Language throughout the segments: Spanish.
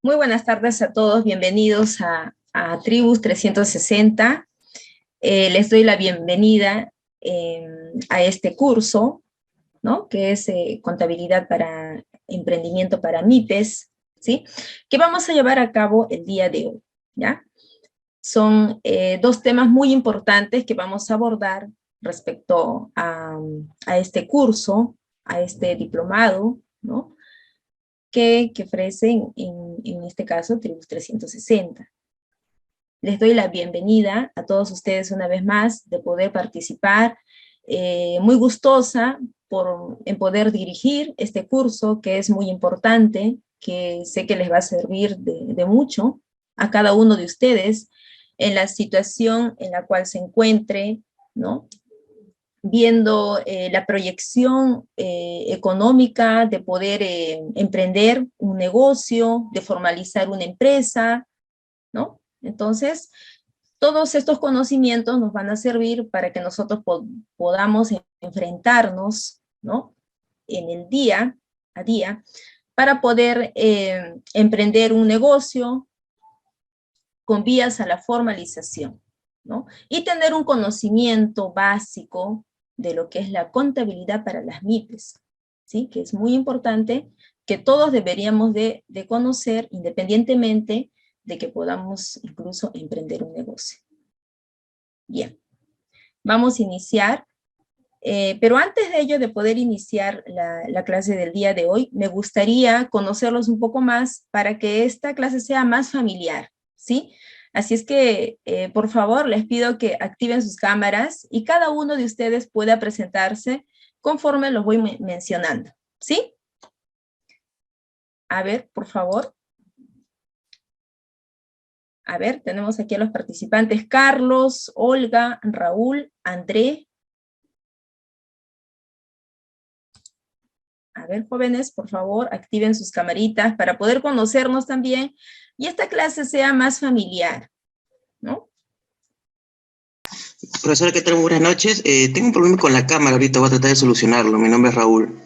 Muy buenas tardes a todos, bienvenidos a Tribus 360. Les doy la bienvenida a este curso, ¿no? Que es Contabilidad para Emprendimiento para MIPES, ¿sí? Que vamos a llevar a cabo el día de hoy, ¿ya? Son dos temas muy importantes que vamos a abordar respecto a este curso, a este diplomado, ¿no? Que ofrecen en este caso Tribus 360. Les doy la bienvenida a todos ustedes una vez más de poder participar, muy gustosa en poder dirigir este curso que es muy importante, que sé que les va a servir de mucho a cada uno de ustedes en la situación en la cual se encuentre, ¿no? Viendo la proyección económica de poder emprender un negocio, de formalizar una empresa, ¿no? Entonces, todos estos conocimientos nos van a servir para que nosotros podamos enfrentarnos, ¿no? En el día a día, para poder emprender un negocio con vías a la formalización, ¿no? Y tener un conocimiento básico de lo que es la contabilidad para las MIPES, ¿sí? Que es muy importante, que todos deberíamos de conocer independientemente de que podamos incluso emprender un negocio. Bien, vamos a iniciar, pero antes de ello, de poder iniciar la clase del día de hoy, me gustaría conocerlos un poco más para que esta clase sea más familiar, ¿sí? Así es que, por favor, les pido que activen sus cámaras y cada uno de ustedes pueda presentarse conforme los voy mencionando, ¿sí? A ver, por favor. A ver, tenemos aquí a los participantes: Carlos, Olga, Raúl, André. A ver, jóvenes, por favor, activen sus camaritas para poder conocernos también y esta clase sea más familiar, ¿no? Profesora, ¿qué tal? Buenas noches. Tengo un problema con la cámara, ahorita voy a tratar de solucionarlo. Mi nombre es Raúl.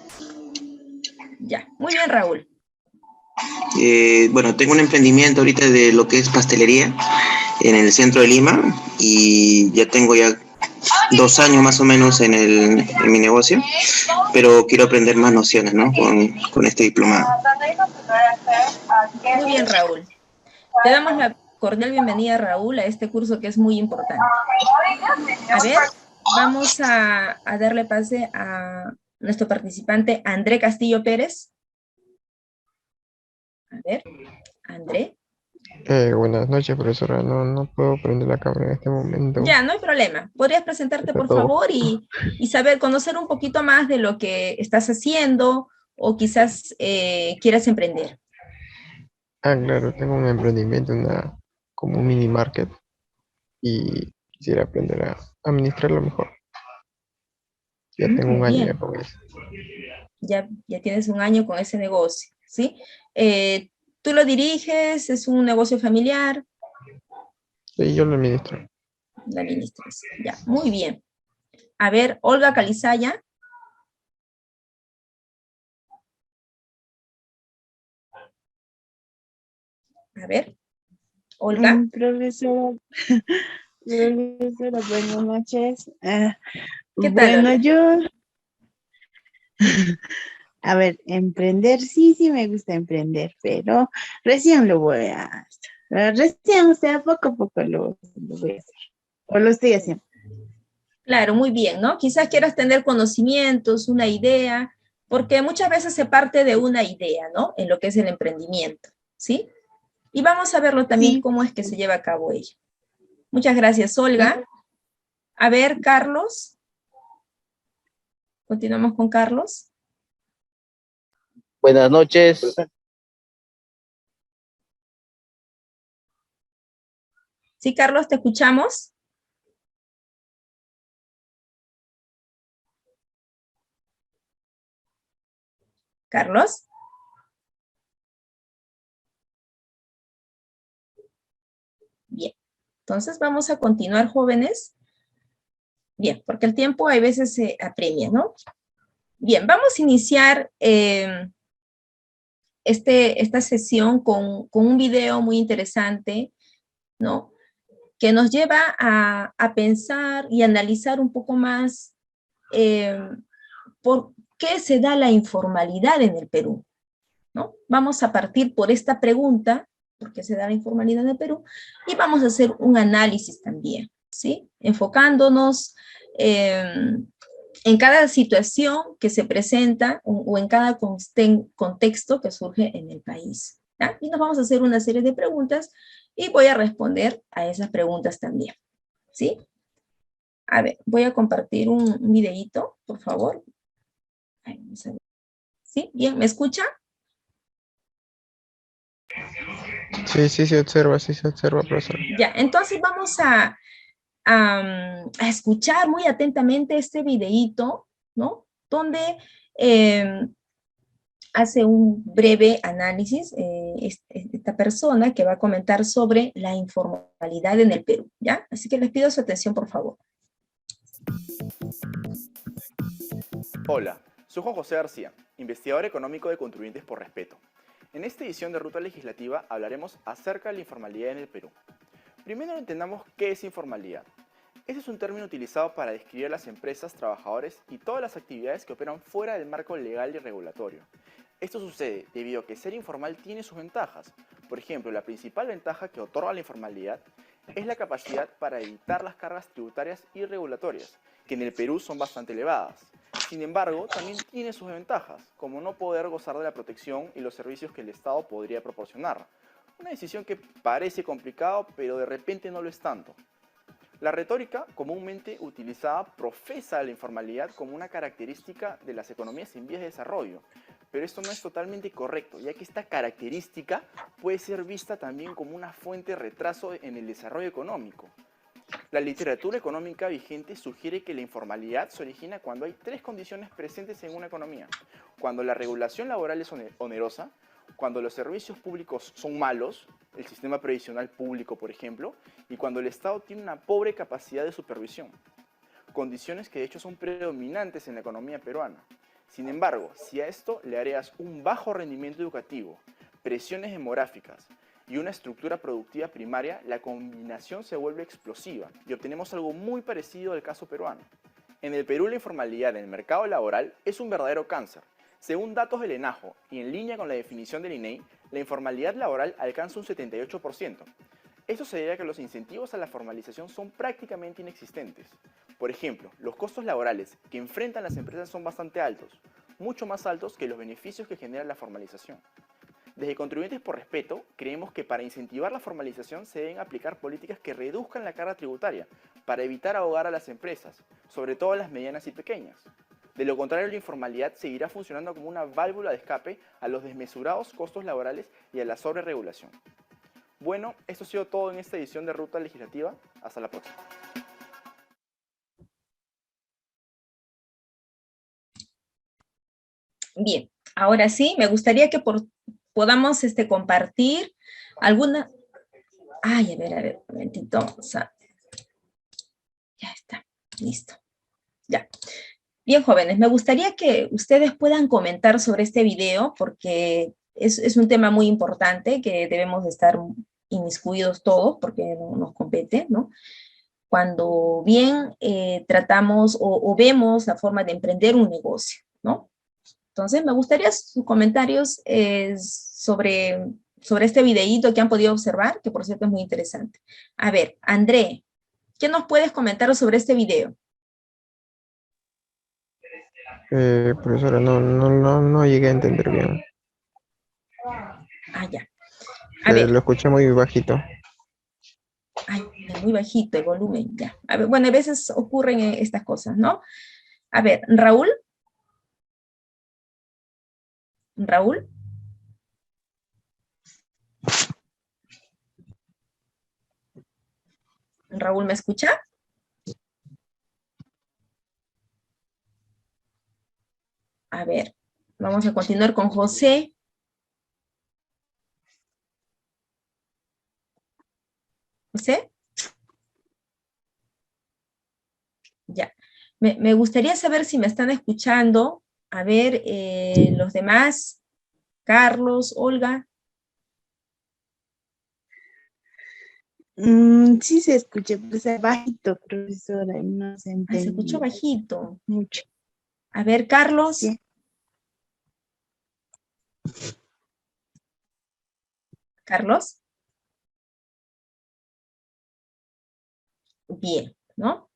Ya, muy bien, Raúl. Bueno, tengo un emprendimiento ahorita de lo que es pastelería en el centro de Lima y ya tengo 2 años más o menos en mi negocio, pero quiero aprender más nociones, ¿no? Con este diplomado. Muy bien, Raúl. Te damos la cordial bienvenida, Raúl, a este curso que es muy importante. A ver, vamos a darle pase a nuestro participante, André Castillo Pérez. A ver, André. Buenas noches, profesora. No puedo prender la cámara en este momento. Ya, no hay problema. ¿Podrías presentarte, por favor, y saber, conocer un poquito más de lo que estás haciendo o quizás quieras emprender? Claro, tengo un emprendimiento, como un mini market y quisiera aprender a administrarlo mejor. Ya tengo un año ya con eso. Ya tienes un año con ese negocio, ¿sí? ¿Tú lo diriges? ¿Es un negocio familiar? Sí, yo lo administro. La administras, ya, muy bien. A ver, Olga Calizaya. A ver, Olga. Profesora, buenas noches. ¿Qué tal, Bueno, Olga? yo, a ver, emprender, sí me gusta emprender, pero recién lo voy a recién, o sea, poco a poco lo voy a hacer, o lo estoy haciendo. Claro, muy bien, ¿no? Quizás quieras tener conocimientos, una idea, porque muchas veces se parte de una idea, ¿no? En lo que es el emprendimiento, ¿sí? Y vamos a verlo también Sí. cómo es que se lleva a cabo ello. Muchas gracias, Olga. A ver, Carlos. Continuamos con Carlos. Buenas noches. Sí, Carlos, te escuchamos. Carlos. Bien. Entonces vamos a continuar, jóvenes. Bien, porque el tiempo a veces se apremia, ¿no? Bien, vamos a iniciar esta sesión con un video muy interesante, ¿no? Que nos lleva a pensar y analizar un poco más por qué se da la informalidad en el Perú, ¿no? Vamos a partir por esta pregunta, ¿por qué se da la informalidad en el Perú? Y vamos a hacer un análisis también, ¿sí? Enfocándonos en cada situación que se presenta o en cada contexto que surge en el país, ¿ya? Y nos vamos a hacer una serie de preguntas y voy a responder a esas preguntas también, ¿sí? A ver, voy a compartir un videíto, por favor. Ay, vamos a ver. ¿Sí? ¿Bien? ¿Me escucha? Sí, sí se observa, profesor. Ya, entonces vamos a escuchar muy atentamente este videíto, ¿no? Donde hace un breve análisis esta persona que va a comentar sobre la informalidad en el Perú, ¿ya? Así que les pido su atención, por favor. Hola, soy Juan José García, investigador económico de Contribuyentes por Respeto. En esta edición de Ruta Legislativa hablaremos acerca de la informalidad en el Perú. Primero entendamos qué es informalidad. Este es un término utilizado para describir a las empresas, trabajadores y todas las actividades que operan fuera del marco legal y regulatorio. Esto sucede debido a que ser informal tiene sus ventajas. Por ejemplo, la principal ventaja que otorga la informalidad es la capacidad para evitar las cargas tributarias y regulatorias, que en el Perú son bastante elevadas. Sin embargo, también tiene sus desventajas, como no poder gozar de la protección y los servicios que el Estado podría proporcionar. Una decisión que parece complicada, pero de repente no lo es tanto. La retórica comúnmente utilizada profesa la informalidad como una característica de las economías en vías de desarrollo, pero esto no es totalmente correcto, ya que esta característica puede ser vista también como una fuente de retraso en el desarrollo económico. La literatura económica vigente sugiere que la informalidad se origina cuando hay tres condiciones presentes en una economía: cuando la regulación laboral es onerosa, cuando los servicios públicos son malos, el sistema previsional público por ejemplo, y cuando el Estado tiene una pobre capacidad de supervisión. Condiciones que de hecho son predominantes en la economía peruana. Sin embargo, si a esto le agregas un bajo rendimiento educativo, presiones demográficas y una estructura productiva primaria, la combinación se vuelve explosiva y obtenemos algo muy parecido al caso peruano. En el Perú la informalidad en el mercado laboral es un verdadero cáncer. Según datos del ENAJO y en línea con la definición del INEI, la informalidad laboral alcanza un 78%. Esto se debe a que los incentivos a la formalización son prácticamente inexistentes. Por ejemplo, los costos laborales que enfrentan las empresas son bastante altos, mucho más altos que los beneficios que genera la formalización. Desde Contribuyentes por Respeto, creemos que para incentivar la formalización se deben aplicar políticas que reduzcan la carga tributaria para evitar ahogar a las empresas, sobre todo a las medianas y pequeñas. De lo contrario, la informalidad seguirá funcionando como una válvula de escape a los desmesurados costos laborales y a la sobreregulación. Bueno, esto ha sido todo en esta edición de Ruta Legislativa. Hasta la próxima. Bien, ahora sí, me gustaría que podamos compartir alguna... Ay, a ver, un momentito. O sea, ya está, listo. Ya. Bien, jóvenes, me gustaría que ustedes puedan comentar sobre este video porque es un tema muy importante que debemos de estar inmiscuidos todos porque nos compete, ¿no? Cuando bien tratamos o vemos la forma de emprender un negocio, ¿no? Entonces, me gustaría sus comentarios sobre este videíto que han podido observar, que por cierto es muy interesante. A ver, André, ¿qué nos puedes comentar sobre este video? Profesora, no llegué a entender bien. Ah, ya. A ver. Lo escuché muy bajito. Ay, muy bajito el volumen, ya. A ver, bueno, a veces ocurren estas cosas, ¿no? A ver, Raúl. Raúl. Raúl, ¿me escucha? A ver, vamos a continuar con José. ¿José? Ya. Me gustaría saber si me están escuchando. A ver, los demás, Carlos, Olga. Sí se escucha, pues bajito, profesora, y no se Ah, se escuchó entendió bajito. mucho. A ver, Carlos. Sí. Carlos. Bien, ¿no?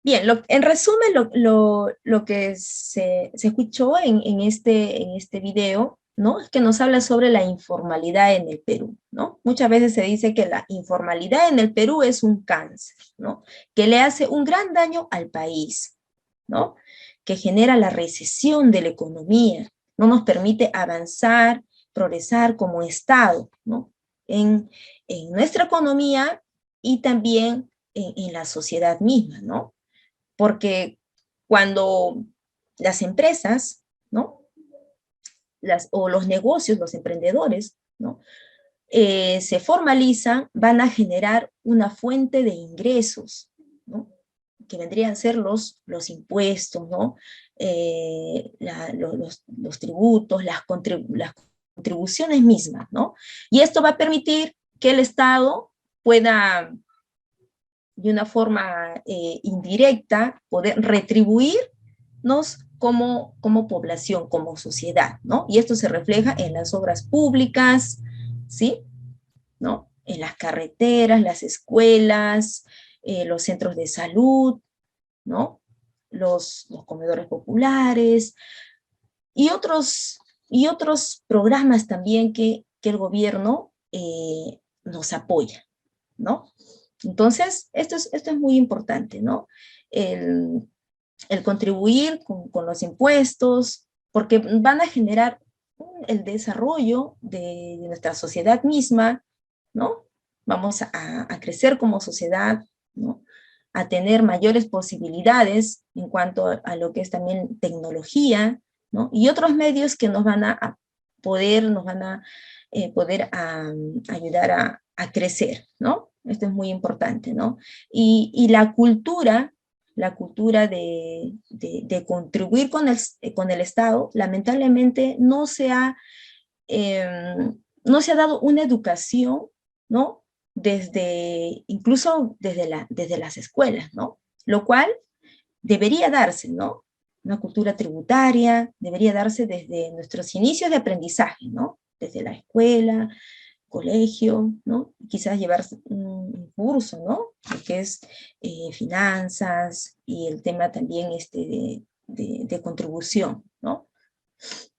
Bien, en resumen, lo que se escuchó en este video, ¿no? Es que nos habla sobre la informalidad en el Perú, ¿no? Muchas veces se dice que la informalidad en el Perú es un cáncer, ¿no? Que le hace un gran daño al país, ¿no? Que genera la recesión de la economía, no nos permite avanzar, progresar como Estado, ¿no? En nuestra economía y también en la sociedad misma, ¿no? Porque cuando las empresas, ¿no? O los negocios, los emprendedores, ¿no? Se formalizan, van a generar una fuente de ingresos, ¿no? Que vendrían a ser los impuestos, ¿no? Los tributos, las contribuciones mismas, ¿no? Y esto va a permitir que el Estado pueda de una forma indirecta, poder retribuirnos como población, como sociedad, ¿no? Y esto se refleja en las obras públicas, ¿sí? ¿No? En las carreteras, las escuelas, los centros de salud, ¿no? Los comedores populares y otros programas también que el gobierno nos apoya, ¿no? Entonces, esto es muy importante, ¿no? El contribuir con los impuestos, porque van a generar el desarrollo de nuestra sociedad misma, ¿no? Vamos a crecer como sociedad, ¿no? A tener mayores posibilidades en cuanto a lo que es también tecnología, ¿no? Y otros medios que nos van a poder ayudar a crecer, ¿no? Esto es muy importante, ¿no? Y la cultura de contribuir con el Estado, lamentablemente no se ha dado una educación, ¿no? Incluso desde las escuelas, ¿no? Lo cual debería darse, ¿no? Una cultura tributaria debería darse desde nuestros inicios de aprendizaje, ¿no? Desde la escuela, colegio, ¿no? Quizás llevar un curso, ¿no? Lo que es finanzas y el tema también de contribución, ¿no?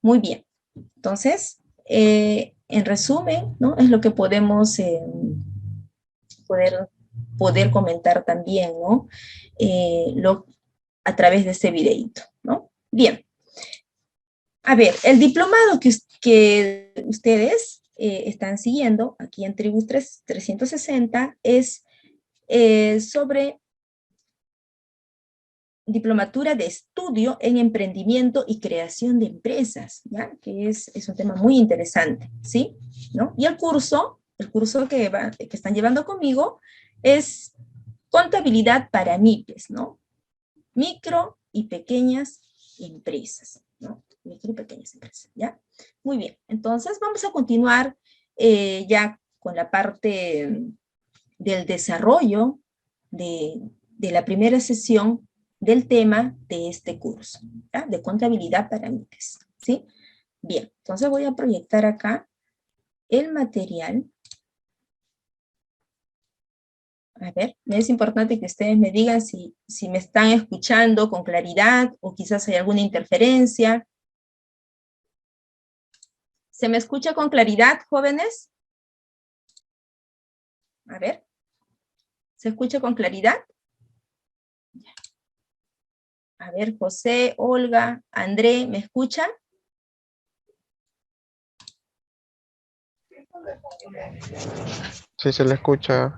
Muy bien. Entonces, en resumen, ¿no? Es lo que podemos poder comentar también, ¿no? A través de este videito, ¿no? Bien. A ver, el diplomado que ustedes están siguiendo aquí en Tribus 360 es sobre diplomatura de estudio en emprendimiento y creación de empresas, ¿ya? Que es un tema muy interesante, ¿sí? ¿No? Y el curso que están llevando conmigo es contabilidad para MIPES, ¿no? Micro y pequeñas empresas, ¿no? Micro y pequeñas empresas, ¿ya? Muy bien, entonces vamos a continuar ya con la parte del desarrollo de la primera sesión del tema de este curso, ¿ya? De contabilidad para MIPES, ¿sí? Bien, entonces voy a proyectar acá el material. A ver, es importante que ustedes me digan si me están escuchando con claridad o quizás hay alguna interferencia. ¿Se me escucha con claridad, jóvenes? A ver, ¿se escucha con claridad? A ver, José, Olga, André, ¿me escuchan? Sí, se le escucha.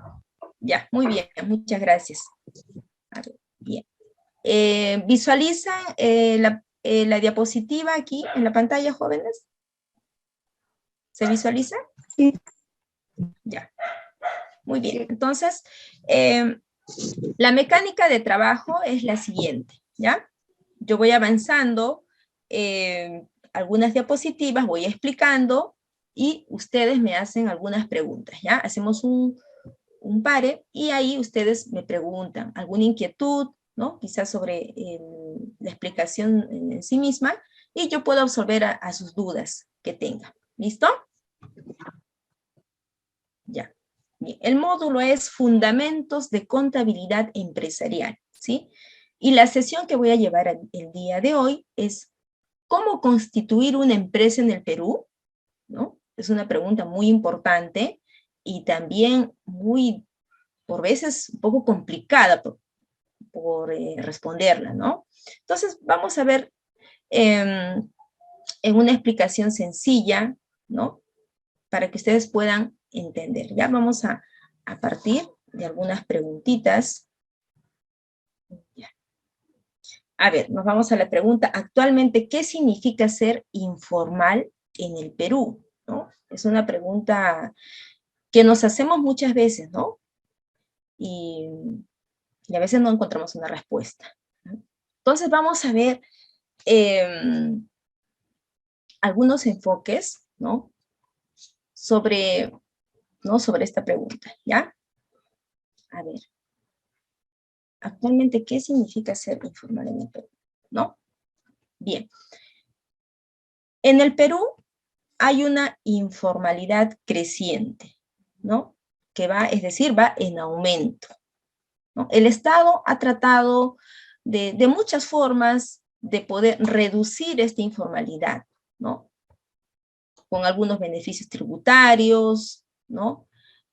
Ya, muy bien, muchas gracias. A ver, bien. ¿Visualizan la diapositiva aquí en la pantalla, jóvenes? ¿Se visualiza? Sí. Ya, muy bien. Entonces, la mecánica de trabajo es la siguiente, ¿ya? Yo voy avanzando algunas diapositivas, voy explicando y ustedes me hacen algunas preguntas, ¿ya? Hacemos un pare y ahí ustedes me preguntan alguna inquietud, ¿no? Quizás sobre la explicación en sí misma, y yo puedo absolver a sus dudas que tengan. ¿Listo? Ya. Bien. El módulo es Fundamentos de Contabilidad Empresarial, ¿sí? Y la sesión que voy a llevar el día de hoy es ¿cómo constituir una empresa en el Perú? ¿No? Es una pregunta muy importante y también muy, por veces, un poco complicada por responderla, ¿no? Entonces, vamos a ver en una explicación sencilla, ¿no? Para que ustedes puedan entender. Ya vamos a partir de algunas preguntitas. Ya. A ver, nos vamos a la pregunta, actualmente, ¿qué significa ser informal en el Perú? ¿No? Es una pregunta que nos hacemos muchas veces, ¿no? Y a veces no encontramos una respuesta, ¿no? Entonces vamos a ver algunos enfoques, ¿no? Sobre esta pregunta, ¿ya? A ver, actualmente, ¿qué significa ser informal en el Perú? ¿No? Bien. En el Perú hay una informalidad creciente, ¿no? Que va, es decir, va en aumento, ¿no? El Estado ha tratado de muchas formas de poder reducir esta informalidad, ¿no? Con algunos beneficios tributarios, ¿no?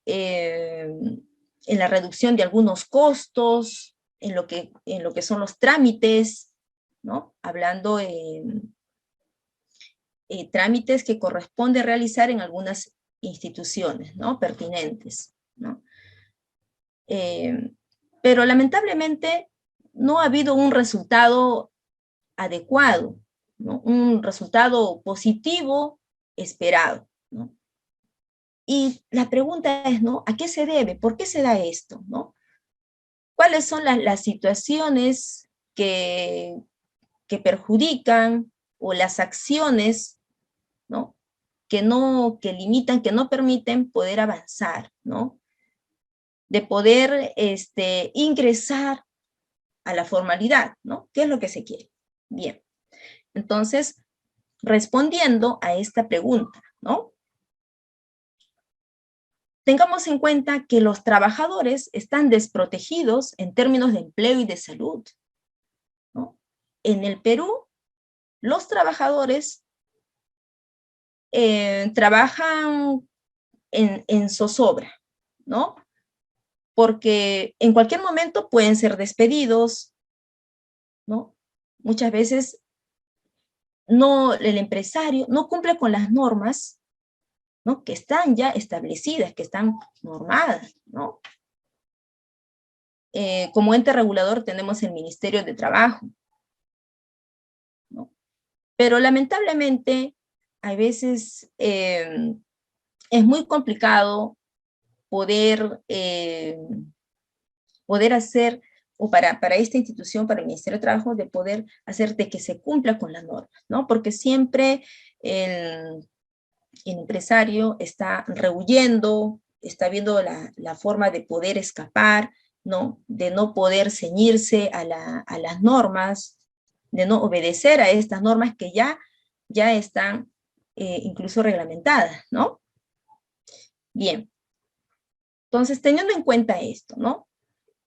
En la reducción de algunos costos, en lo que son los trámites, ¿no? Hablando trámites que corresponde realizar en algunas instituciones, ¿no? Pertinentes, ¿no? Pero lamentablemente no ha habido un resultado adecuado, ¿no? Un resultado positivo esperado, ¿no? Y la pregunta es, ¿no? ¿A qué se debe? ¿Por qué se da esto? ¿No? ¿Cuáles son las situaciones que perjudican o las acciones, ¿no? Que limitan, que no permiten poder avanzar, ¿no? De poder ingresar a la formalidad, ¿no? ¿Qué es lo que se quiere? Bien. Entonces, respondiendo a esta pregunta, ¿no? Tengamos en cuenta que los trabajadores están desprotegidos en términos de empleo y de salud, ¿no? En el Perú, los trabajadores trabajan en zozobra, ¿no? Porque en cualquier momento pueden ser despedidos, ¿no? Muchas veces el empresario no cumple con las normas, ¿no? Que están ya establecidas, que están normadas, ¿no? Como ente regulador tenemos el Ministerio de Trabajo, ¿no? Pero lamentablemente, a veces es muy complicado poder hacer, o para esta institución, para el Ministerio de Trabajo, de poder hacer de que se cumpla con las normas, ¿no? Porque siempre el empresario está rehuyendo, está viendo la forma de poder escapar, ¿no? De no poder ceñirse a las normas, de no obedecer a estas normas que ya están incluso reglamentadas, ¿no? Bien. Entonces, teniendo en cuenta esto, ¿no?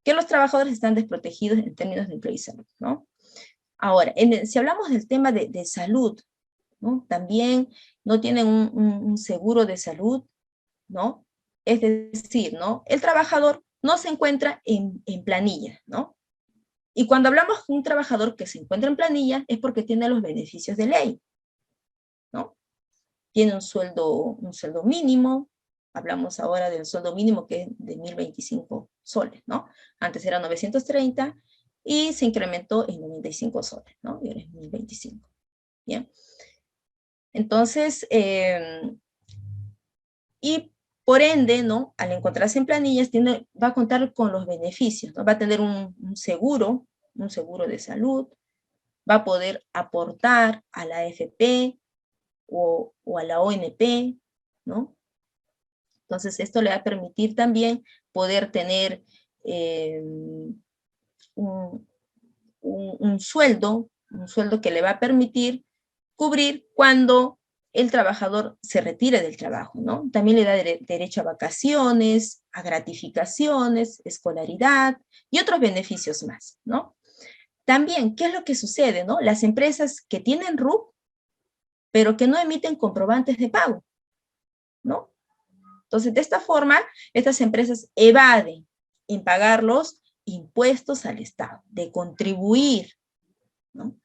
Que los trabajadores están desprotegidos en términos de empleo y salud, ¿no? Ahora, si hablamos del tema de salud, ¿no? También no tienen un seguro de salud, ¿no? Es decir, ¿no? El trabajador no se encuentra en planilla, ¿no? Y cuando hablamos de un trabajador que se encuentra en planilla es porque tiene los beneficios de ley, ¿no? Tiene un sueldo mínimo, hablamos ahora del sueldo mínimo que es de 1.025 soles, ¿no? Antes era 930 y se incrementó en 95 soles, ¿no? Y ahora es 1.025, ¿bien? Entonces, y por ende, ¿no? Al encontrarse en planillas, va a contar con los beneficios, ¿no? Va a tener un seguro de salud, va a poder aportar a la AFP, o a la ONP, ¿no? Entonces, esto le va a permitir también poder tener un sueldo que le va a permitir cubrir cuando el trabajador se retire del trabajo, ¿no? También le da derecho a vacaciones, a gratificaciones, escolaridad y otros beneficios más, ¿no? También, ¿qué es lo que sucede, no? Las empresas que tienen RUC, pero que no emiten comprobantes de pago, ¿no? Entonces, de esta forma, estas empresas evaden en pagar los impuestos al Estado, de contribuir, ¿no?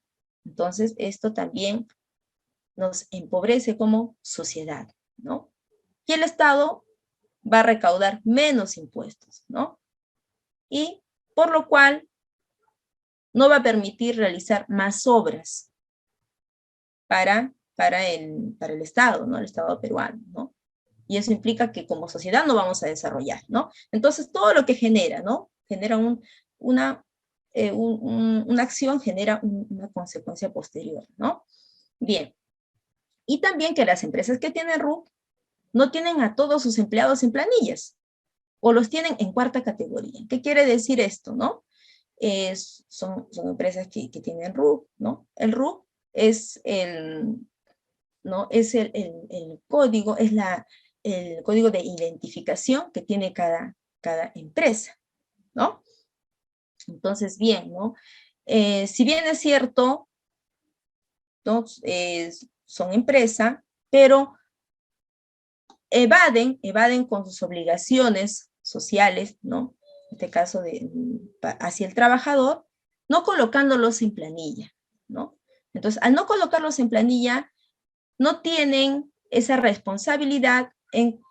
Entonces, esto también nos empobrece como sociedad, ¿no? Y el Estado va a recaudar menos impuestos, ¿no? Y por lo cual no va a permitir realizar más obras para el Estado, ¿no? El Estado peruano, ¿no? Y eso implica que como sociedad no vamos a desarrollar, ¿no? Entonces, todo lo que genera, ¿no? Genera una acción, genera una consecuencia posterior, ¿no? Bien. Y también que las empresas que tienen RUC no tienen a todos sus empleados en planillas, o los tienen en cuarta categoría. ¿Qué quiere decir esto, no? Son empresas que tienen RUC, ¿no? El RUC es ¿no? Es el código, es el código de identificación que tiene cada empresa, ¿no? Entonces, bien, ¿no? Si bien es cierto, ¿no? Son empresa, pero evaden con sus obligaciones sociales, ¿no? En este caso hacia el trabajador, no colocándolos en planilla, ¿no? Entonces, al no colocarlos en planilla, no tienen esa responsabilidad en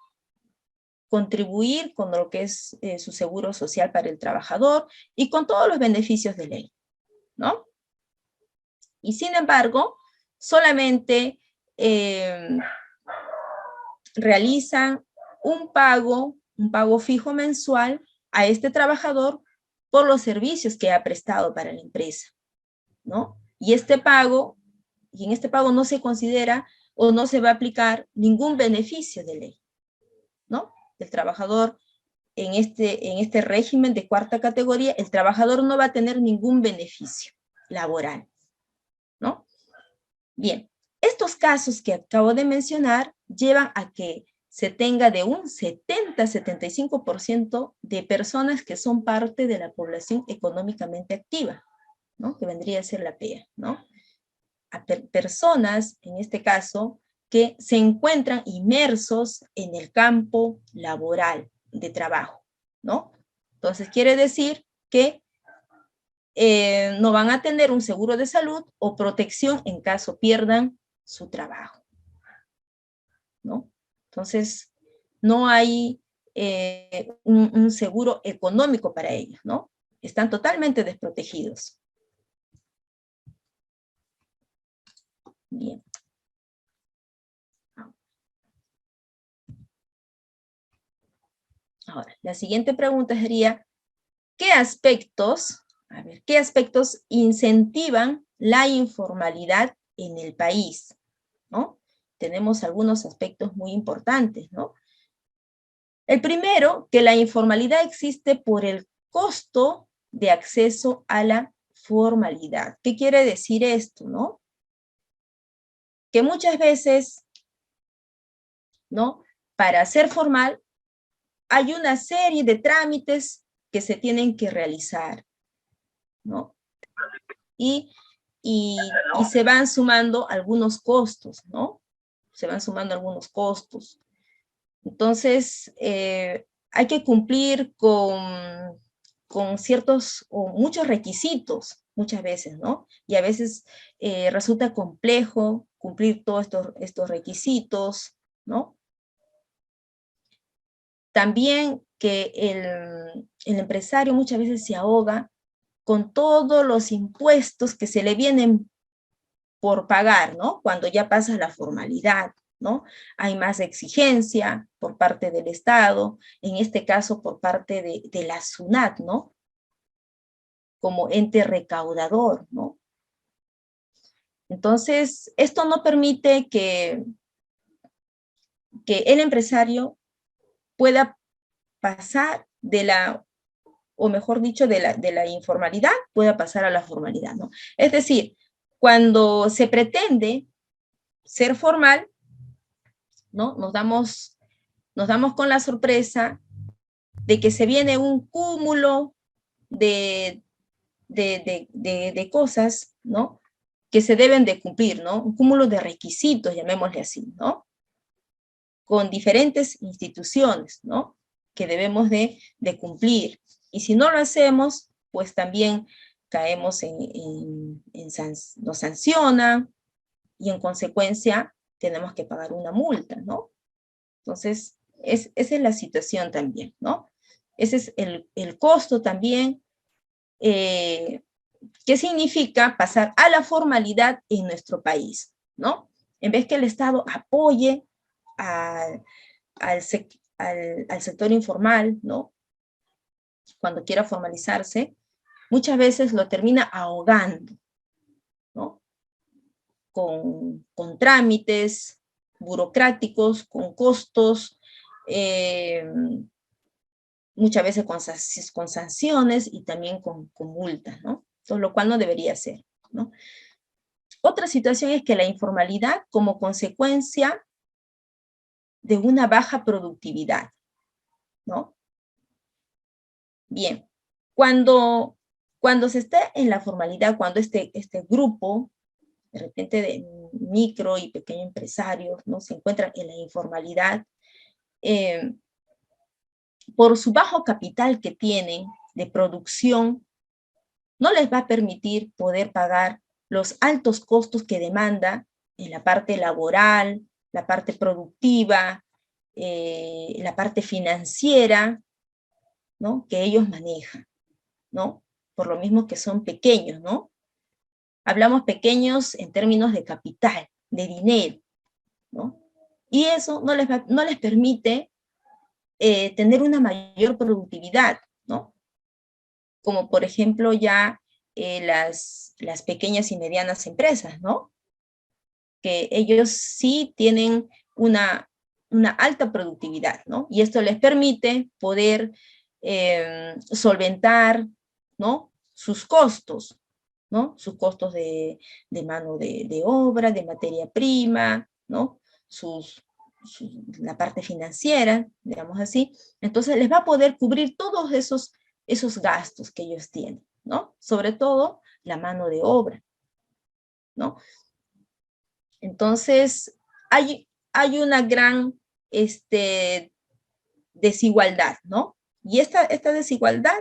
contribuir con lo que es su seguro social para el trabajador y con todos los beneficios de ley, ¿no? Y sin embargo, solamente realizan un pago fijo mensual a este trabajador por los servicios que ha prestado para la empresa, ¿no? Y en este pago no se considera o no se va a aplicar ningún beneficio de ley, ¿no? El trabajador en este régimen de cuarta categoría, el trabajador no va a tener ningún beneficio laboral, ¿no? Bien, estos casos que acabo de mencionar llevan a que se tenga de un 70-75% de personas que son parte de la población económicamente activa, ¿no? Que vendría a ser la PEA, ¿no? A personas, en este caso, que se encuentran inmersos en el campo laboral de trabajo, ¿no? Entonces, quiere decir que no van a tener un seguro de salud o protección en caso pierdan su trabajo, ¿no? Entonces, no hay un seguro económico para ellos, ¿no? Están totalmente desprotegidos. Bien. Ahora, la siguiente pregunta sería, ¿qué aspectos incentivan la informalidad en el país? ¿No? Tenemos algunos aspectos muy importantes, ¿no? El primero, que la informalidad existe por el costo de acceso a la formalidad. ¿Qué quiere decir esto, no? Que muchas veces, ¿no? Para ser formal, hay una serie de trámites que se tienen que realizar, ¿no? Y se van sumando algunos costos, ¿no? Se van sumando algunos costos. Entonces, hay que cumplir con ciertos o muchos requisitos, muchas veces, ¿no? Y a veces resulta complejo cumplir todos estos requisitos, ¿no? También que el empresario muchas veces se ahoga con todos los impuestos que se le vienen por pagar, ¿no? Cuando ya pasa la formalidad, ¿no? Hay más exigencia por parte del Estado, en este caso por parte de la SUNAT, ¿no? Como ente recaudador, ¿no? Entonces, esto no permite que el empresario pueda pasar de la, o mejor dicho, de la informalidad, pueda pasar a la formalidad, ¿no? Es decir, cuando se pretende ser formal, ¿no? Nos damos con la sorpresa de que se viene un cúmulo de cosas, ¿no? Que se deben de cumplir, ¿no? Un cúmulo de requisitos, llamémosle así, ¿no? Con diferentes instituciones, ¿no? Que debemos de cumplir. Y si no lo hacemos, pues también caemos nos sancionan y en consecuencia tenemos que pagar una multa, ¿no? Entonces, esa es la situación también, ¿no? Ese es el costo también. ¿Qué significa pasar a la formalidad en nuestro país, ¿no? En vez que el Estado apoye al, al sector informal, ¿no? Cuando quiera formalizarse, muchas veces lo termina ahogando, ¿no? Con trámites burocráticos, con costos, muchas veces con sanciones y también con multas, ¿no? Entonces, lo cual no debería ser, ¿no? Otra situación es que la informalidad como consecuencia de una baja productividad, ¿no? Bien, cuando se está en la formalidad, cuando este grupo, de repente de micro y pequeño empresarios, ¿no? Se encuentran en la informalidad, por su bajo capital que tienen de producción, no les va a permitir poder pagar los altos costos que demanda en la parte laboral, la parte productiva, la parte financiera, ¿no? Que ellos manejan, ¿no? Por lo mismo que son pequeños, ¿no? Hablamos pequeños en términos de capital, de dinero, ¿no? Y eso no les permite tener una mayor productividad, ¿no? Como por ejemplo ya las pequeñas y medianas empresas, ¿no? Que ellos sí tienen una alta productividad, ¿no? Y esto les permite poder solventar, ¿no? Sus costos, ¿no? Sus costos de mano de obra, de materia prima, ¿no? La parte financiera, digamos así. Entonces les va a poder cubrir todos esos gastos que ellos tienen, ¿no? Sobre todo la mano de obra, ¿no? Entonces, hay una gran desigualdad, ¿no? Y esta desigualdad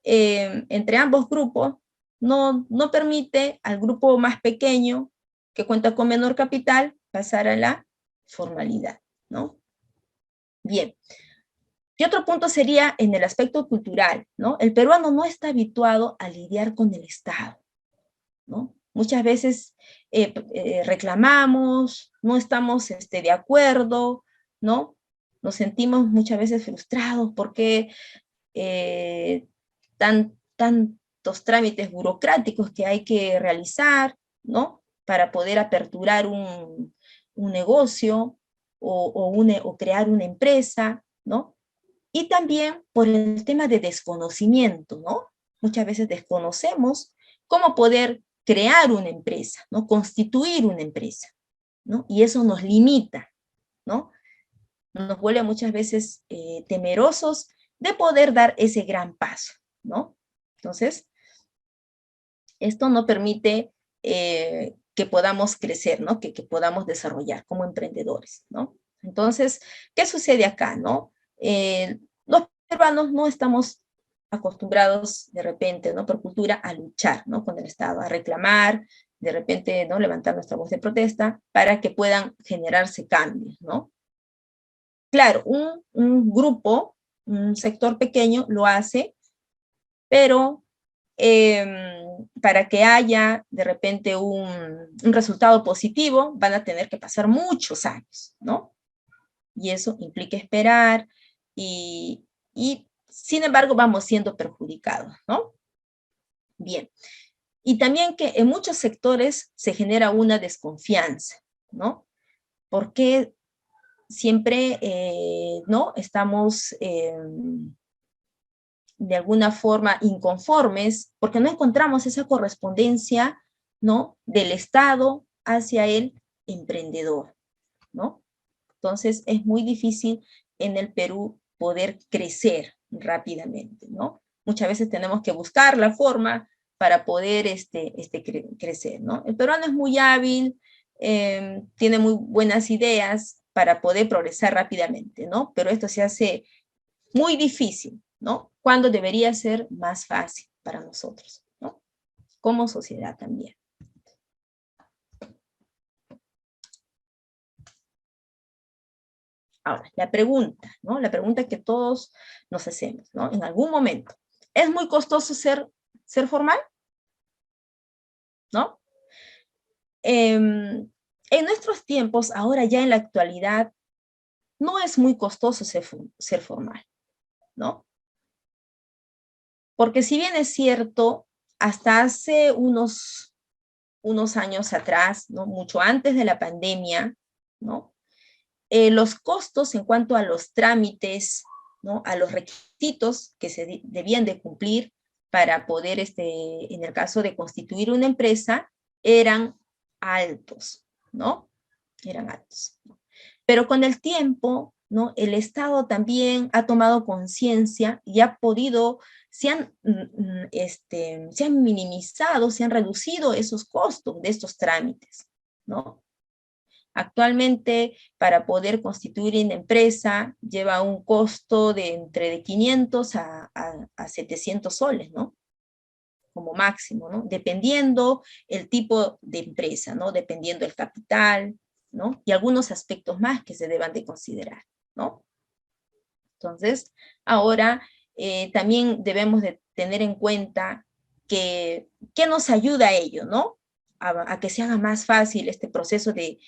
entre ambos grupos no permite al grupo más pequeño, que cuenta con menor capital, pasar a la formalidad, ¿no? Bien. Y otro punto sería en el aspecto cultural, ¿no? El peruano no está habituado a lidiar con el Estado, ¿no? Muchas veces reclamamos, no estamos de acuerdo, ¿no? Nos sentimos muchas veces frustrados porque tantos trámites burocráticos que hay que realizar, ¿no? Para poder aperturar un negocio o crear una empresa, ¿no? Y también por el tema de desconocimiento, ¿no? Muchas veces desconocemos cómo poder crear una empresa, ¿no? Constituir una empresa, ¿no? Y eso nos limita, ¿no? Nos vuelve muchas veces temerosos de poder dar ese gran paso, ¿no? Entonces, esto no permite que podamos crecer, ¿no? Que podamos desarrollar como emprendedores, ¿no? Entonces, ¿qué sucede acá, no? Los peruanos no estamos acostumbrados de repente, ¿no? Por cultura a luchar, ¿no? Con el Estado, a reclamar, de repente, ¿no? Levantar nuestra voz de protesta para que puedan generarse cambios, ¿no? Claro, un grupo, un sector pequeño lo hace, pero para que haya de repente un resultado positivo, van a tener que pasar muchos años, ¿no? Y eso implica esperar y sin embargo vamos siendo perjudicados, ¿no? Bien. Y también que en muchos sectores se genera una desconfianza, ¿no? Porque siempre, ¿no? Estamos de alguna forma inconformes porque no encontramos esa correspondencia, ¿no? Del Estado hacia el emprendedor, ¿no? Entonces es muy difícil en el Perú poder crecer rápidamente, ¿no? Muchas veces tenemos que buscar la forma para poder crecer, ¿no? El peruano es muy hábil, tiene muy buenas ideas para poder progresar rápidamente, ¿no? Pero esto se hace muy difícil, ¿no? Cuando debería ser más fácil para nosotros, ¿no? Como sociedad también. Ahora, la pregunta, ¿no? La pregunta que todos nos hacemos, ¿no? En algún momento, ¿es muy costoso ser formal? ¿No? En nuestros tiempos, ahora ya en la actualidad, no es muy costoso ser formal, ¿no? Porque si bien es cierto, hasta hace unos años atrás, ¿no? Mucho antes de la pandemia, ¿no? Los costos en cuanto a los trámites, ¿no? A los requisitos que se debían de cumplir para poder, en el caso de constituir una empresa, eran altos, ¿no? Eran altos. Pero con el tiempo, ¿no? El Estado también ha tomado conciencia y ha podido, se han minimizado, se han reducido esos costos de estos trámites, ¿no? Actualmente, para poder constituir una empresa, lleva un costo de entre 500 a 700 soles, ¿no? Como máximo, ¿no? Dependiendo el tipo de empresa, ¿no? Dependiendo el capital, ¿no? Y algunos aspectos más que se deban de considerar, ¿no? Entonces, ahora también debemos de tener en cuenta que nos ayuda a ello, ¿no? A que se haga más fácil este proceso de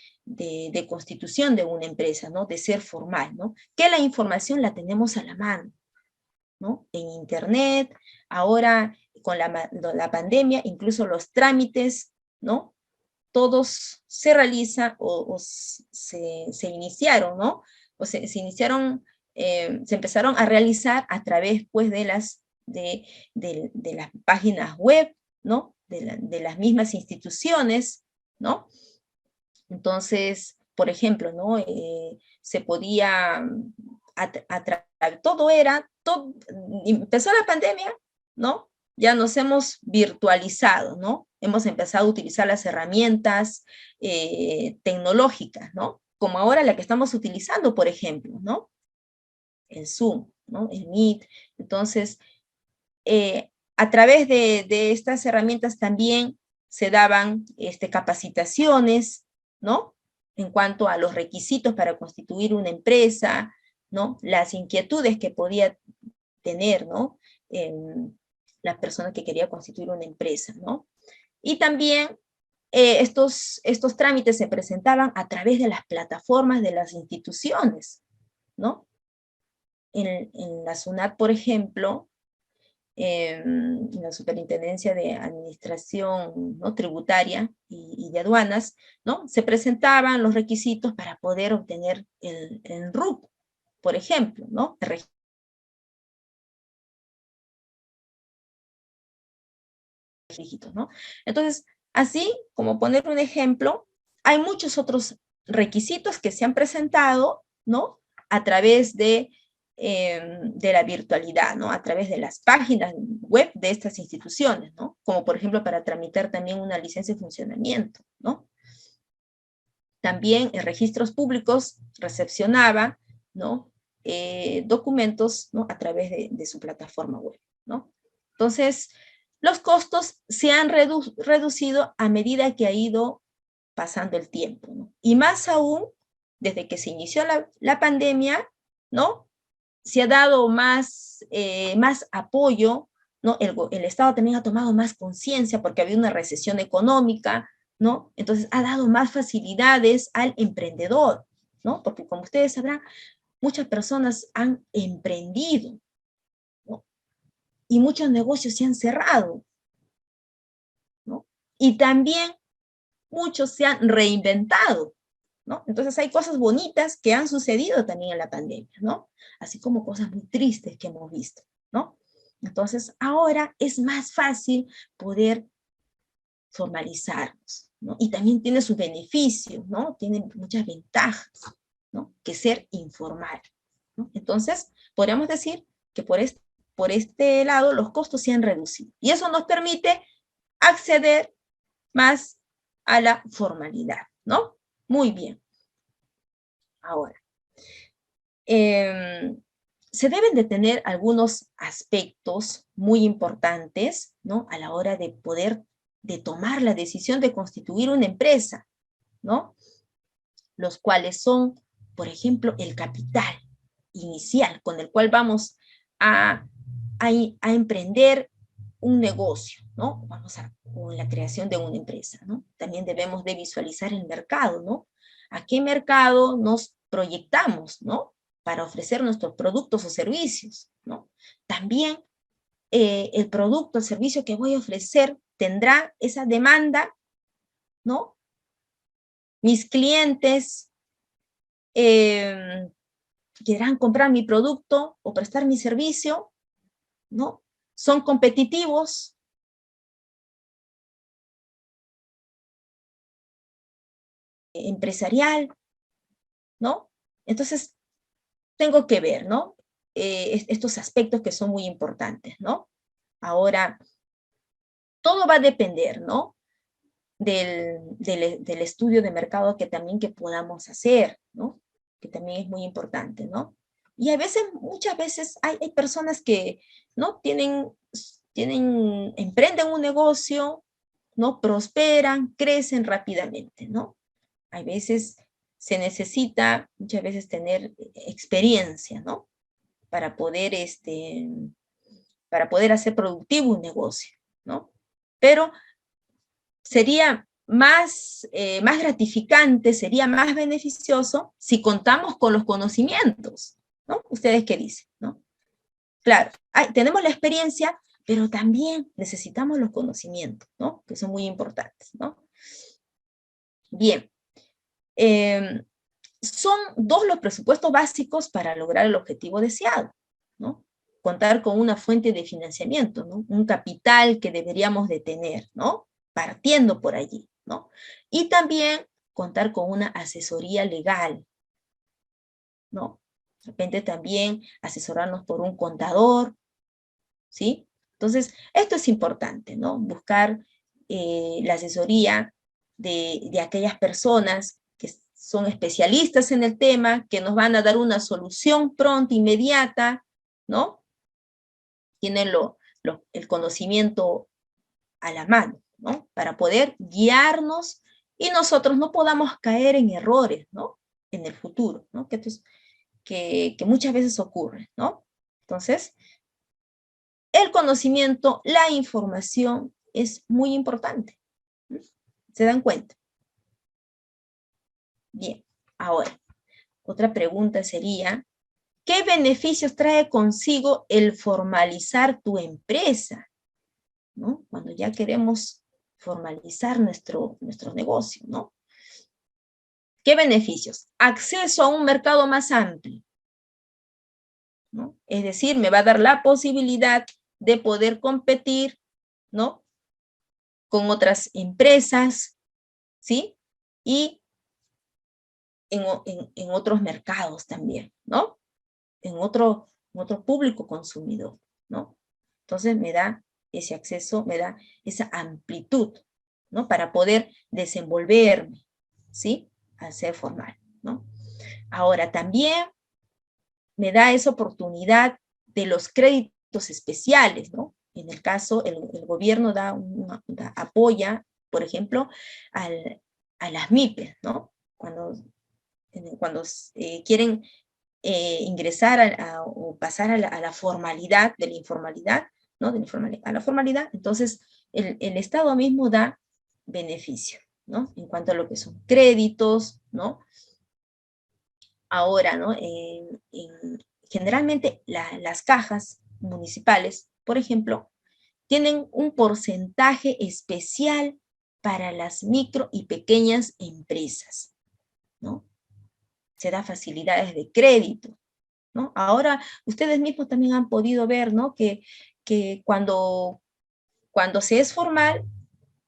constitución de una empresa, ¿no? De ser formal, ¿no? Que la información la tenemos a la mano, ¿no? En internet, ahora con la pandemia, incluso los trámites, ¿no? Todos se realizan o se iniciaron, ¿no? O se iniciaron, se empezaron a realizar a través, pues, de las páginas web, ¿no? De las mismas instituciones, ¿no? Entonces, por ejemplo, ¿no? Se podía, empezó la pandemia, ¿no? Ya nos hemos virtualizado, ¿no? Hemos empezado a utilizar las herramientas tecnológicas, ¿no? Como ahora la que estamos utilizando, por ejemplo, ¿no? El Zoom, ¿no? El Meet. Entonces, a través de estas herramientas también se daban capacitaciones, ¿no? En cuanto a los requisitos para constituir una empresa, ¿no? Las inquietudes que podía tener, ¿no? Las personas que querían constituir una empresa, ¿no? Y también estos trámites se presentaban a través de las plataformas de las instituciones, ¿no? En la SUNAT, por ejemplo, en la Superintendencia de Administración, ¿no? Tributaria y de Aduanas, ¿no? Se presentaban los requisitos para poder obtener el RUC, por ejemplo, ¿no? ¿No? Entonces, así como poner un ejemplo, hay muchos otros requisitos que se han presentado, ¿no? A través de la virtualidad, ¿no? A través de las páginas web de estas instituciones, ¿no? Como por ejemplo para tramitar también una licencia de funcionamiento, ¿no? También en registros públicos recepcionaba, ¿no? Documentos, ¿no? A través de su plataforma web, ¿no? Entonces, los costos se han reducido a medida que ha ido pasando el tiempo, ¿no? Y más aún, desde que se inició la pandemia, ¿no? Se ha dado más apoyo, ¿no? El Estado también ha tomado más conciencia porque había una recesión económica, ¿no? Entonces ha dado más facilidades al emprendedor, ¿no? Porque como ustedes sabrán, muchas personas han emprendido, ¿no? Y muchos negocios se han cerrado, ¿no? Y también muchos se han reinventado, ¿no? Entonces hay cosas bonitas que han sucedido también en la pandemia, ¿no? Así como cosas muy tristes que hemos visto, ¿no? Entonces ahora es más fácil poder formalizarnos, ¿no? Y también tiene sus beneficios, ¿no? Tiene muchas ventajas, ¿no? Que ser informal, ¿no? Entonces, podríamos decir que por este lado los costos se han reducido. Y eso nos permite acceder más a la formalidad, ¿no? Muy bien. Ahora, se deben de tener algunos aspectos muy importantes, ¿no? A la hora de poder, de tomar la decisión de constituir una empresa, ¿no? Los cuales son, por ejemplo, el capital inicial con el cual vamos a emprender un negocio, ¿no? Con la creación de una empresa, ¿no? También debemos de visualizar el mercado, ¿no? ¿A qué mercado nos proyectamos, ¿no? Para ofrecer nuestros productos o servicios, ¿no? También el producto, el servicio que voy a ofrecer tendrá esa demanda, ¿no? Mis clientes querrán comprar mi producto o prestar mi servicio, ¿no? Son competitivos. Empresarial, ¿no? Entonces, tengo que ver, ¿no? Estos aspectos que son muy importantes, ¿no? Ahora, todo va a depender, ¿no? Del estudio de mercado que también que podamos hacer, ¿no? Que también es muy importante, ¿no? Y a veces, muchas veces hay personas que, ¿no? Emprenden un negocio, ¿no? Prosperan, crecen rápidamente, ¿no? A veces se necesita, muchas veces, tener experiencia, ¿no? Para poder, para poder hacer productivo un negocio, ¿no? Pero sería más gratificante, sería más beneficioso si contamos con los conocimientos, ¿no? ¿Ustedes qué dicen, no? Claro, tenemos la experiencia, pero también necesitamos los conocimientos, ¿no? Que son muy importantes, ¿no? Bien. Son dos los presupuestos básicos para lograr el objetivo deseado, ¿no? Contar con una fuente de financiamiento, ¿no? Un capital que deberíamos de tener, ¿no? Partiendo por allí, ¿no? Y también contar con una asesoría legal, ¿no? De repente también asesorarnos por un contador, ¿sí? Entonces, esto es importante, ¿no? Buscar la asesoría de aquellas personas que son especialistas en el tema, que nos van a dar una solución pronta, inmediata, ¿no? Tienen el conocimiento a la mano, ¿no? Para poder guiarnos y nosotros no podamos caer en errores, ¿no? En el futuro, ¿no? Que muchas veces ocurre, ¿no? Entonces, el conocimiento, la información es muy importante. ¿Se dan cuenta? Bien, ahora, otra pregunta sería, ¿qué beneficios trae consigo el formalizar tu empresa? ¿No? Cuando ya queremos formalizar nuestro negocio, ¿no? ¿Qué beneficios? Acceso a un mercado más amplio, ¿no? Es decir, me va a dar la posibilidad de poder competir, ¿no? Con otras empresas, ¿sí? Y en otros mercados también, ¿no? En otro público consumidor, ¿no? Entonces me da ese acceso, me da esa amplitud, ¿no? Para poder desenvolverme, ¿sí? Al ser formal, ¿no? Ahora también me da esa oportunidad de los créditos especiales, ¿no? En el caso, el gobierno apoya, por ejemplo, a las MIPES, ¿no? Cuando quieren ingresar o pasar a la formalidad, de la informalidad, ¿no? De la informalidad a la formalidad, entonces el Estado mismo da beneficio, ¿no? En cuanto a lo que son créditos, ¿no? Ahora, ¿no? Generalmente las cajas municipales, por ejemplo, tienen un porcentaje especial para las micro y pequeñas empresas, ¿no? Se da facilidades de crédito, ¿no? Ahora, ustedes mismos también han podido ver, ¿no? Que cuando se es formal,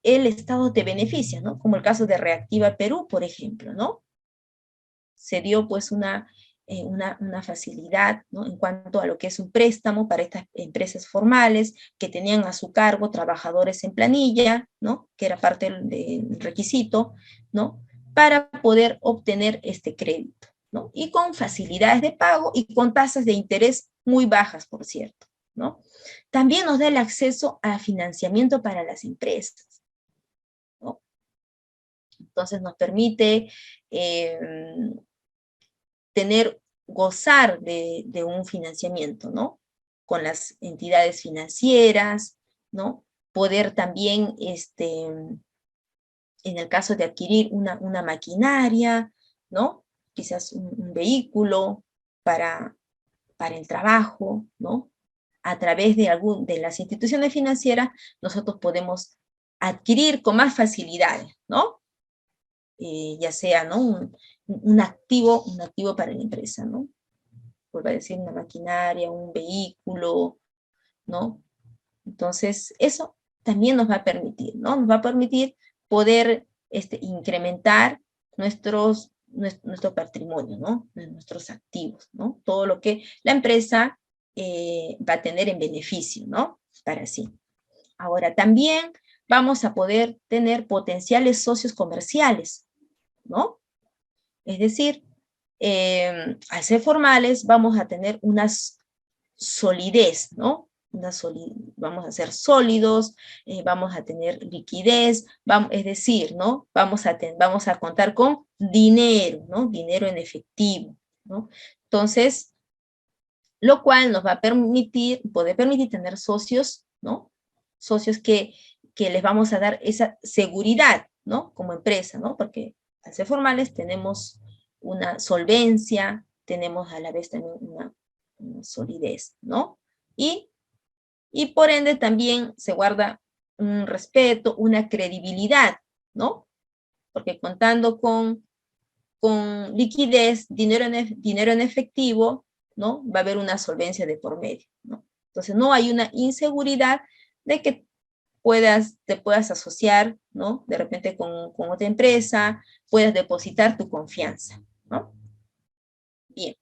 el Estado te beneficia, ¿no? Como el caso de Reactiva Perú, por ejemplo, ¿no? Se dio pues una facilidad, ¿no? En cuanto a lo que es un préstamo para estas empresas formales que tenían a su cargo trabajadores en planilla, ¿no? Que era parte del requisito, ¿no? Para poder obtener este crédito, ¿no? Y con facilidades de pago y con tasas de interés muy bajas, por cierto, ¿no? También nos da el acceso a financiamiento para las empresas, ¿no? Entonces nos permite gozar de un financiamiento, ¿no? Con las entidades financieras, ¿no? Poder también, en el caso de adquirir una maquinaria, ¿no? Quizás un vehículo para el trabajo, ¿no? A través de las instituciones financieras, nosotros podemos adquirir con más facilidad, ¿no? Ya sea, ¿no? Un activo para la empresa, ¿no? Vuelvo a decir, una maquinaria, un vehículo, ¿no? Entonces, eso también nos va a permitir, ¿no? Nos va a permitir poder incrementar nuestro patrimonio, ¿no? Nuestros activos, ¿no? Todo lo que la empresa va a tener en beneficio, ¿no? Para sí. Ahora, también vamos a poder tener potenciales socios comerciales, ¿no? Es decir, al ser formales vamos a tener una solidez, ¿no? Vamos a ser sólidos, vamos a tener liquidez, es decir, ¿no? Vamos a contar con dinero, ¿no? Dinero en efectivo, ¿no? Entonces, lo cual nos va a poder permitir tener socios, ¿no? Socios que les vamos a dar esa seguridad, ¿no? Como empresa, ¿no? Porque al ser formales tenemos una solvencia, tenemos a la vez también una solidez, ¿no? Y por ende también se guarda un respeto, una credibilidad, ¿no? Porque contando con liquidez, dinero en efectivo, ¿no? Va a haber una solvencia de por medio, ¿no? Entonces no hay una inseguridad de que te puedas asociar, ¿no? De repente con otra empresa, puedas depositar tu confianza, ¿no? Bien.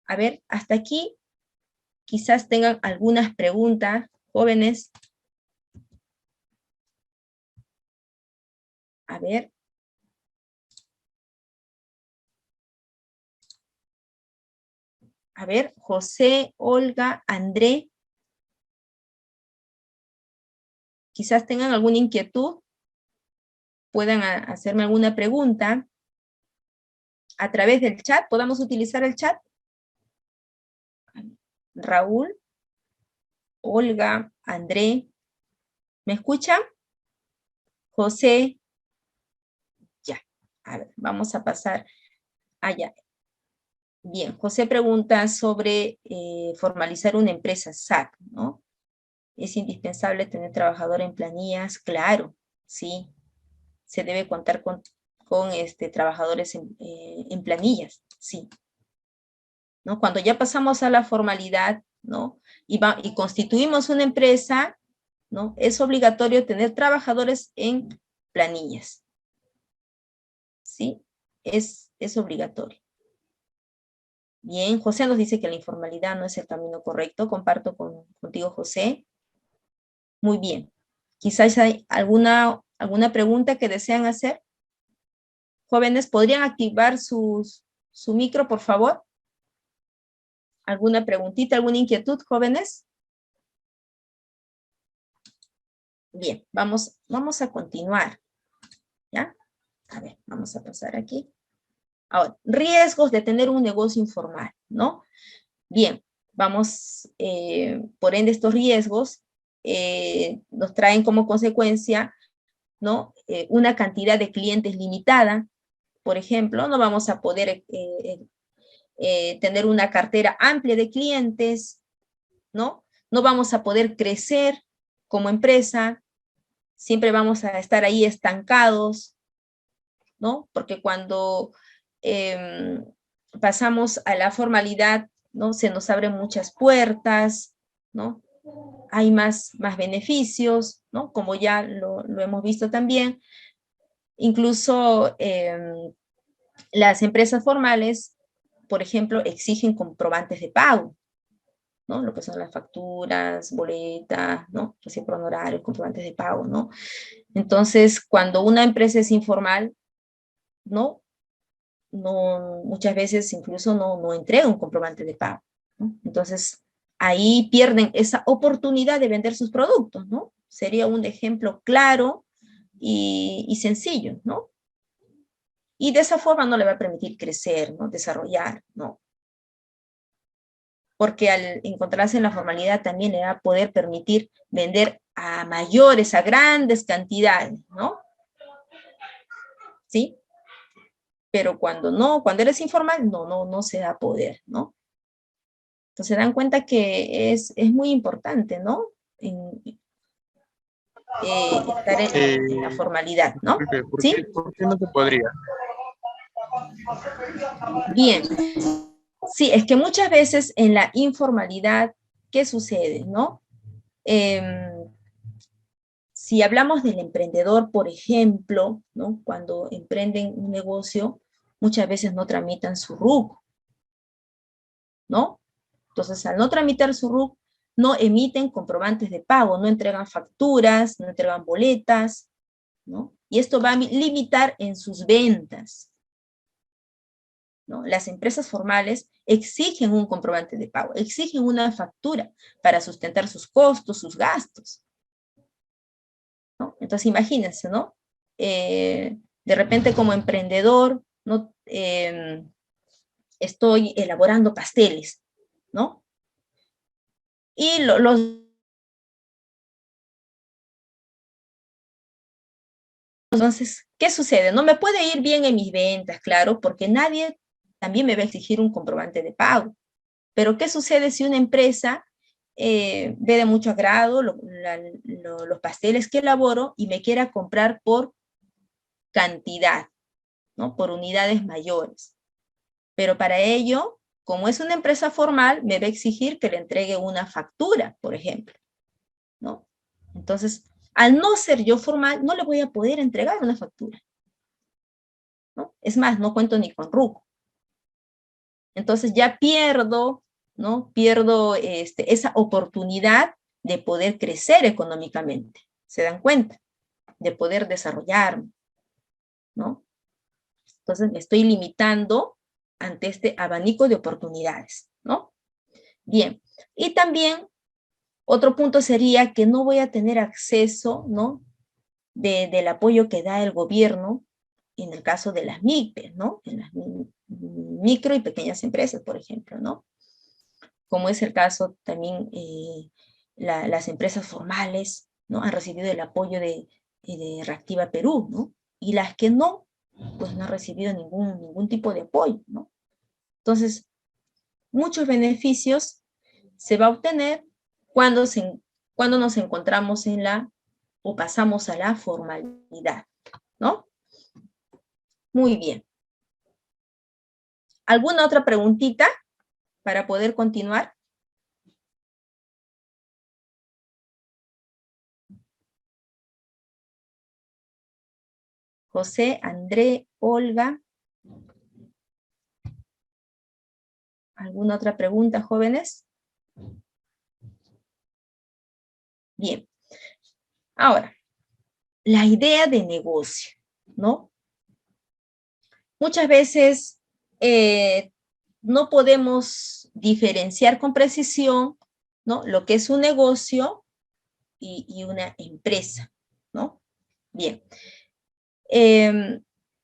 A ver, hasta aquí quizás tengan algunas preguntas, jóvenes. A ver. A ver, José, Olga, André. Quizás tengan alguna inquietud. Puedan hacerme alguna pregunta. A través del chat, ¿podamos utilizar el chat? Raúl, Olga, André. ¿Me escuchan? José. Ya. A ver, vamos a pasar allá. Bien, José pregunta sobre formalizar una empresa SAC, ¿no? ¿Es indispensable tener trabajador en planillas? Claro, sí. Se debe contar con trabajadores en planillas, sí. ¿No? Cuando ya pasamos a la formalidad, ¿no? Y constituimos una empresa, ¿no? Es obligatorio tener trabajadores en planillas. ¿Sí? Es obligatorio. Bien, José nos dice que la informalidad no es el camino correcto. Comparto contigo, José. Muy bien. Quizás hay alguna pregunta que desean hacer. Jóvenes, ¿podrían activar su micro, por favor? ¿Alguna preguntita, alguna inquietud, jóvenes? Bien, vamos a continuar. ¿Ya? A ver, vamos a pasar aquí. Ahora, riesgos de tener un negocio informal, ¿no? Bien, vamos, por ende, estos riesgos nos traen como consecuencia, ¿no? Una cantidad de clientes limitada. Por ejemplo, no vamos a poder tener una cartera amplia de clientes, ¿no? No vamos a poder crecer como empresa siempre vamos a estar ahí estancados, ¿no? Porque cuando pasamos a la formalidad, ¿no? Se nos abren muchas puertas, ¿no? Hay más beneficios, ¿no? Como ya lo hemos visto también. Incluso las empresas formales, por ejemplo, exigen comprobantes de pago, ¿no? Lo que son las facturas, boletas, ¿no? Recibo por honorarios, comprobantes de pago, ¿no? Entonces, cuando una empresa es informal, ¿no? Muchas veces incluso no entrega un comprobante de pago, ¿no? Entonces, ahí pierden esa oportunidad de vender sus productos, ¿no? Sería un ejemplo claro y sencillo, ¿no? Y de esa forma no le va a permitir crecer, ¿no? Desarrollar, ¿no? Porque al encontrarse en la formalidad también le va a poder permitir vender a mayores, a grandes cantidades, ¿no? ¿Sí? Pero cuando eres informal, no se da poder, ¿no? Entonces se dan cuenta que es muy importante, ¿no? Estar en la formalidad, ¿no? Disculpe, ¿Sí? por qué no se podría? Bien. Sí, es que muchas veces en la informalidad, ¿qué sucede, no? Si hablamos del emprendedor, por ejemplo, ¿no? Cuando emprenden un negocio, muchas veces no tramitan su RUC, ¿no? Entonces, al no tramitar su RUC, no emiten comprobantes de pago, no entregan facturas, no entregan boletas, ¿no? Y esto va a limitar en sus ventas, ¿no? Las empresas formales exigen un comprobante de pago, exigen una factura para sustentar sus costos, sus gastos, ¿no? Entonces, imagínense, ¿no? De repente como emprendedor, ¿no? Estoy elaborando pasteles, ¿no? Y entonces, ¿qué sucede? No me puede ir bien en mis ventas, claro, porque nadie también me va a exigir un comprobante de pago. Pero ¿qué sucede si una empresa ve de mucho agrado los pasteles que elaboro y me quiera comprar por cantidad, ¿no? Por unidades mayores? Pero para ello, como es una empresa formal, me va a exigir que le entregue una factura, por ejemplo, ¿no? Entonces, al no ser yo formal, no le voy a poder entregar una factura, ¿no? Es más, no cuento ni con RUC. Entonces ya pierdo, ¿no? Pierdo esa oportunidad de poder crecer económicamente. ¿Se dan cuenta? De poder desarrollarme, ¿no? Entonces me estoy limitando ante este abanico de oportunidades, ¿no? Bien, y también otro punto sería que no voy a tener acceso, ¿no? Del apoyo que da el gobierno en el caso de las MIPES, ¿no? En las micro y pequeñas empresas, por ejemplo, ¿no? Como es el caso también, las empresas formales, ¿no? Han recibido el apoyo de Reactiva Perú, ¿no? Y las que no, pues no han recibido ningún tipo de apoyo, ¿no? Entonces, muchos beneficios se va a obtener cuando, cuando nos encontramos en o pasamos a la formalidad, ¿no? Muy bien. ¿Alguna otra preguntita para poder continuar? José, André, Olga. ¿Alguna otra pregunta, jóvenes? Bien. Ahora, la idea de negocio, ¿no? Muchas veces no podemos diferenciar con precisión, ¿no? Lo que es un negocio y una empresa, ¿no? Bien.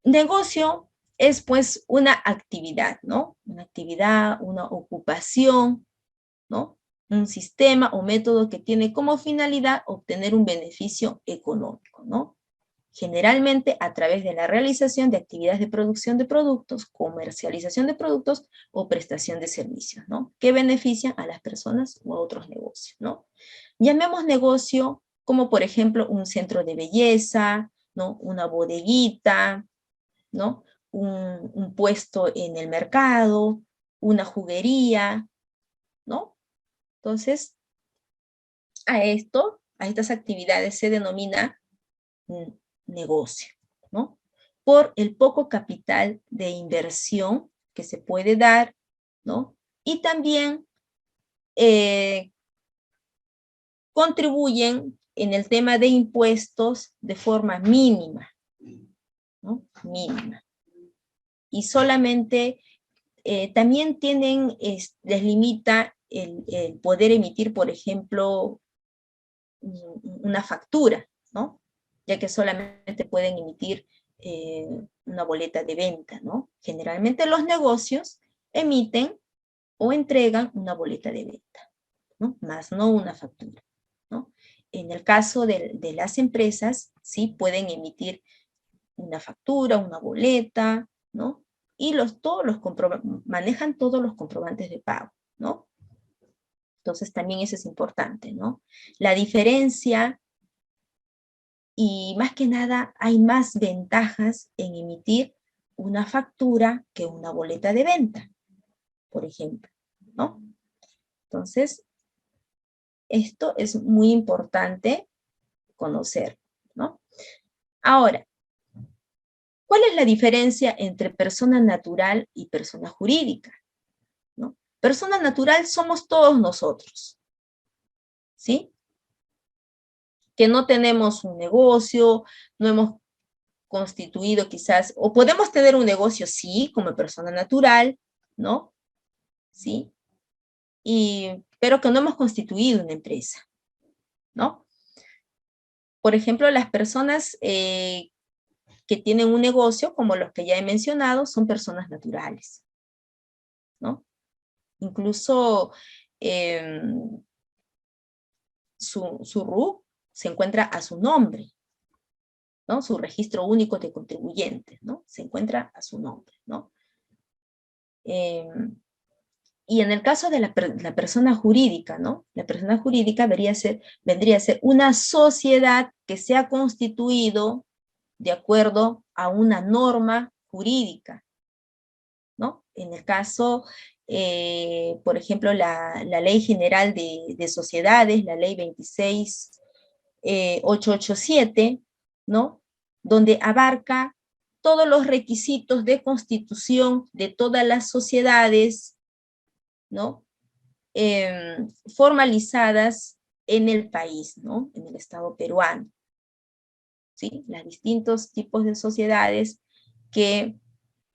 Negocio es pues una actividad, ¿no? Una actividad, una ocupación, ¿no? Un sistema o método que tiene como finalidad obtener un beneficio económico, ¿no? Generalmente a través de la realización de actividades de producción de productos, comercialización de productos o prestación de servicios, ¿no? Que benefician a las personas o a otros negocios, ¿no? Llamemos negocio como por ejemplo un centro de belleza, ¿no? Una bodeguita, ¿no? Un puesto en el mercado, una juguería, ¿no? Entonces, a estas actividades se denomina negocio, ¿no? Por el poco capital de inversión que se puede dar, ¿no? Y también contribuyen en el tema de impuestos de forma mínima, ¿no? Mínima. Y solamente también tienen, les limita el poder emitir, por ejemplo, una factura, ¿no? Ya que solamente pueden emitir una boleta de venta, ¿no? Generalmente los negocios emiten o entregan una boleta de venta, ¿no? Más no una factura, ¿no? En el caso de las empresas, sí pueden emitir una factura, una boleta, ¿no? Y manejan todos los comprobantes de pago, ¿no? Entonces también eso es importante, ¿no? La diferencia, y más que nada hay más ventajas en emitir una factura que una boleta de venta, por ejemplo, ¿no? Entonces, esto es muy importante conocer, ¿no? Ahora, ¿cuál es la diferencia entre persona natural y persona jurídica? ¿No? Persona natural somos todos nosotros, ¿sí? Que no tenemos un negocio, no hemos constituido quizás, o podemos tener un negocio, sí, como persona natural, ¿no? ¿Sí? Pero que no hemos constituido una empresa, ¿no? Por ejemplo, las personas que tienen un negocio, como los que ya he mencionado, son personas naturales, ¿no? Incluso su RUC se encuentra a su nombre, ¿no? Su registro único de contribuyentes, ¿no? Se encuentra a su nombre, ¿no? Y en el caso de la persona jurídica, ¿no? La persona jurídica vendría a ser una sociedad que se ha constituido de acuerdo a una norma jurídica, ¿no? En el caso, por ejemplo, la Ley General de Sociedades, la Ley 26887, ¿no? Donde abarca todos los requisitos de constitución de todas las sociedades, ¿no? Formalizadas en el país, ¿no? En el Estado peruano, ¿sí? Los distintos tipos de sociedades que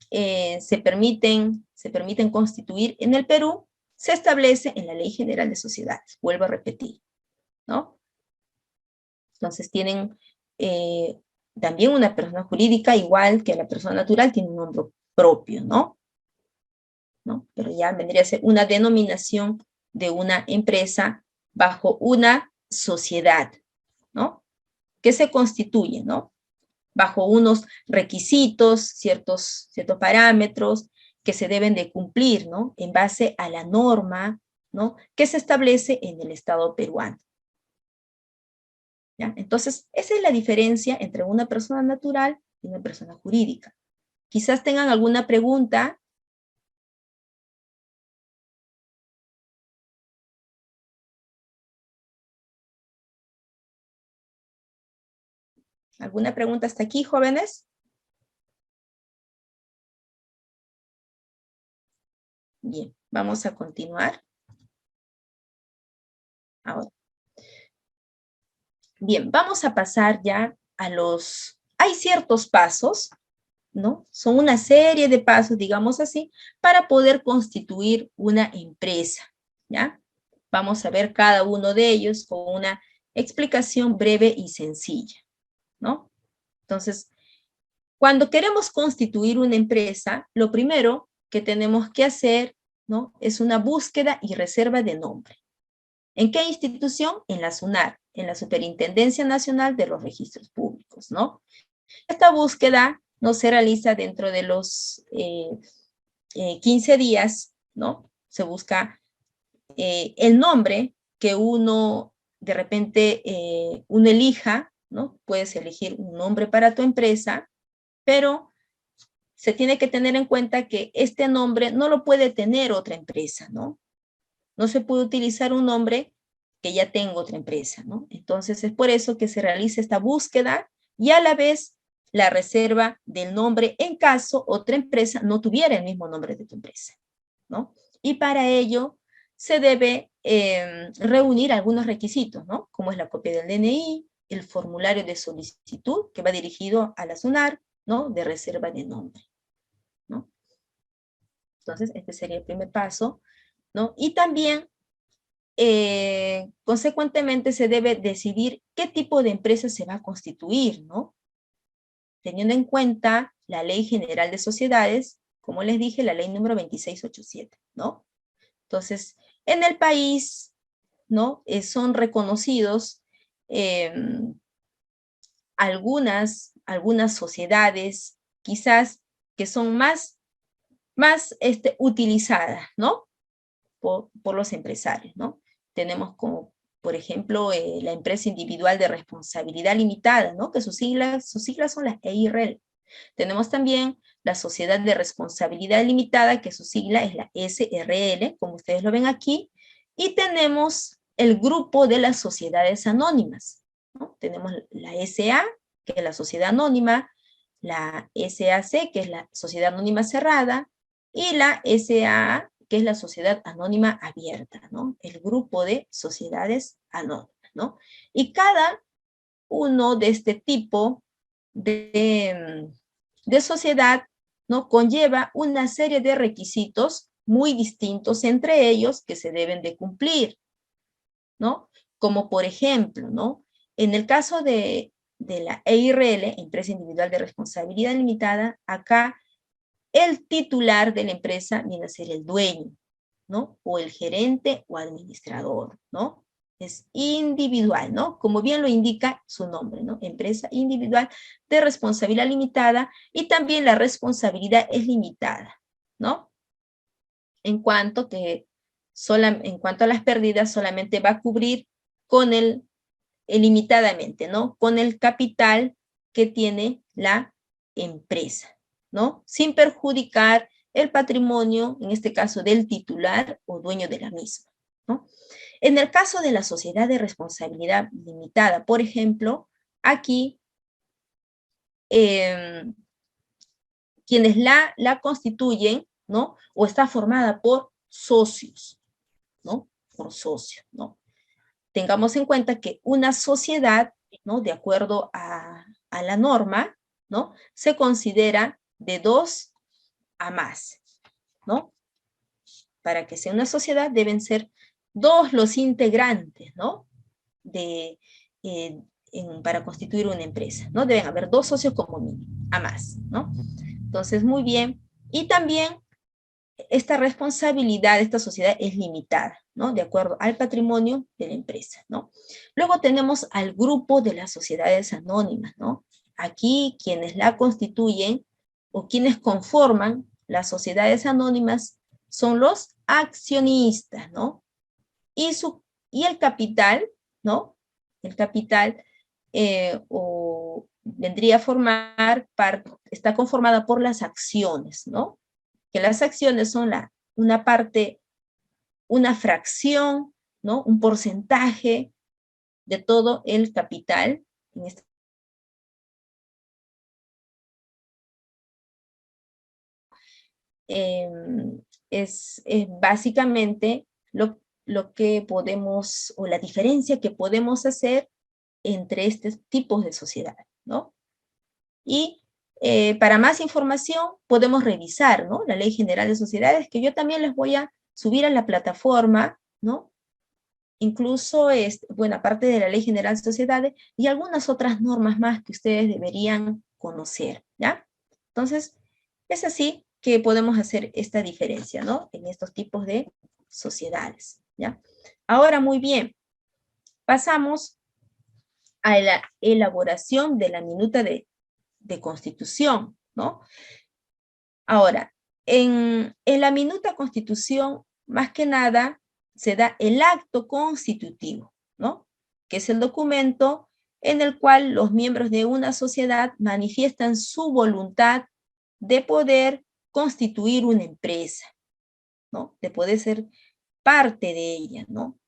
se permiten constituir en el Perú, se establece en la Ley General de Sociedades, vuelvo a repetir, ¿no? Entonces tienen también una persona jurídica, igual que la persona natural, tiene un nombre propio, ¿no? Pero ya vendría a ser una denominación de una empresa bajo una sociedad, ¿no? Que se constituye, ¿no? Bajo unos requisitos, ciertos parámetros que se deben de cumplir, ¿no? En base a la norma, ¿no? Que se establece en el Estado peruano. ¿Ya? Entonces, esa es la diferencia entre una persona natural y una persona jurídica. Quizás tengan alguna pregunta. ¿Alguna pregunta hasta aquí, jóvenes? Bien, vamos a continuar. Ahora. Bien, vamos a pasar ya a los... Hay ciertos pasos, ¿no? Son una serie de pasos, digamos así, para poder constituir una empresa, ¿ya? Vamos a ver cada uno de ellos con una explicación breve y sencilla, ¿no? Entonces, cuando queremos constituir una empresa, lo primero que tenemos que hacer, ¿no? Es una búsqueda y reserva de nombre. ¿En qué institución? En la SUNAR, en la Superintendencia Nacional de los Registros Públicos, ¿no? Esta búsqueda no se realiza dentro de los 15 días, ¿no? Se busca el nombre que uno de repente uno elija, ¿no? Puedes elegir un nombre para tu empresa, pero se tiene que tener en cuenta que este nombre no lo puede tener otra empresa, ¿no? No se puede utilizar un nombre que ya tenga otra empresa, ¿no? Entonces es por eso que se realiza esta búsqueda y a la vez la reserva del nombre en caso otra empresa no tuviera el mismo nombre de tu empresa, ¿no? Y para ello se debe reunir algunos requisitos, ¿no? Como es la copia del DNI, el formulario de solicitud que va dirigido a la SUNAR, ¿no? De reserva de nombre, ¿no? Entonces, este sería el primer paso, ¿no? Y también, consecuentemente, se debe decidir qué tipo de empresa se va a constituir, ¿no? Teniendo en cuenta la Ley General de Sociedades, como les dije, la ley número 2687, ¿no? Entonces, en el país, ¿no? Son reconocidos algunas sociedades, quizás, que son más utilizadas, ¿no? Por los empresarios, ¿no? Tenemos como, por ejemplo, la empresa individual de responsabilidad limitada, ¿no? Que sus siglas son las EIRL. Tenemos también la sociedad de responsabilidad limitada, que su sigla es la SRL, como ustedes lo ven aquí, y tenemos el grupo de las sociedades anónimas, ¿no? Tenemos la SA, que es la sociedad anónima, la SAC, que es la sociedad anónima cerrada, y la SAA, que es la sociedad anónima abierta, ¿no? El grupo de sociedades anónimas, ¿no? Y cada uno de este tipo de sociedad, ¿no? Conlleva una serie de requisitos muy distintos entre ellos que se deben de cumplir, ¿no? Como por ejemplo, ¿no? En el caso de la EIRL, Empresa Individual de Responsabilidad Limitada, acá el titular de la empresa viene a ser el dueño, ¿no? O el gerente o administrador, ¿no? Es individual, ¿no? Como bien lo indica su nombre, ¿no? Empresa individual de responsabilidad limitada, y también la responsabilidad es limitada, ¿no? En cuanto a las pérdidas, solamente va a cubrir con limitadamente, ¿no? Con el capital que tiene la empresa, ¿no? Sin perjudicar el patrimonio, en este caso del titular o dueño de la misma, ¿no? En el caso de la sociedad de responsabilidad limitada, por ejemplo, aquí quienes la constituyen, ¿no? O está formada por socios, ¿no? Por socios, ¿no? Tengamos en cuenta que una sociedad, ¿no? De acuerdo a la norma, ¿no? Se considera de 2 a más, ¿no? Para que sea una sociedad deben ser 2 los integrantes, ¿no? Para constituir una empresa, ¿no? Deben haber 2 socios como mínimo, a más, ¿no? Entonces, muy bien. Y también esta responsabilidad de esta sociedad es limitada, ¿no? De acuerdo al patrimonio de la empresa, ¿no? Luego tenemos al grupo de las sociedades anónimas, ¿no? Aquí quienes la constituyen o quienes conforman las sociedades anónimas son los accionistas, ¿no? Y el capital, ¿no? El capital vendría a formar parte, está conformada por las acciones, ¿no? Que las acciones son una parte, una fracción, ¿no? Un porcentaje de todo el capital. Es básicamente lo que podemos, o la diferencia que podemos hacer entre estos tipos de sociedad, ¿no? Y para más información podemos revisar, ¿no? La Ley General de Sociedades, que yo también les voy a subir a la plataforma, ¿no? Incluso, bueno, aparte de la Ley General de Sociedades y algunas otras normas más que ustedes deberían conocer, ¿ya? Entonces, es así que podemos hacer esta diferencia, ¿no? En estos tipos de sociedades, ¿ya? Ahora, muy bien, pasamos a la elaboración de la minuta de constitución, ¿no? Ahora, en la minuta constitución, más que nada, se da el acto constitutivo, ¿no? que es el documento en el cual los miembros de una sociedad manifiestan su voluntad de poder constituir una empresa, ¿no? De poder ser parte de ella, ¿no?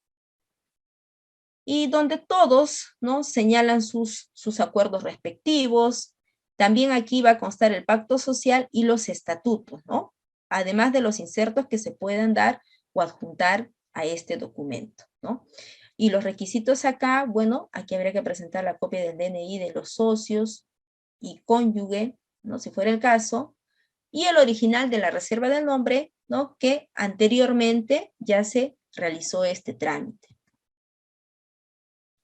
Y donde todos, ¿no?, señalan sus acuerdos respectivos. También aquí va a constar el pacto social y los estatutos, ¿no? Además de los insertos que se puedan dar o adjuntar a este documento, ¿no? Y los requisitos acá, bueno, aquí habría que presentar la copia del DNI de los socios y cónyuge, ¿no?, si fuera el caso, y el original de la reserva del nombre, ¿no?, que anteriormente ya se realizó este trámite.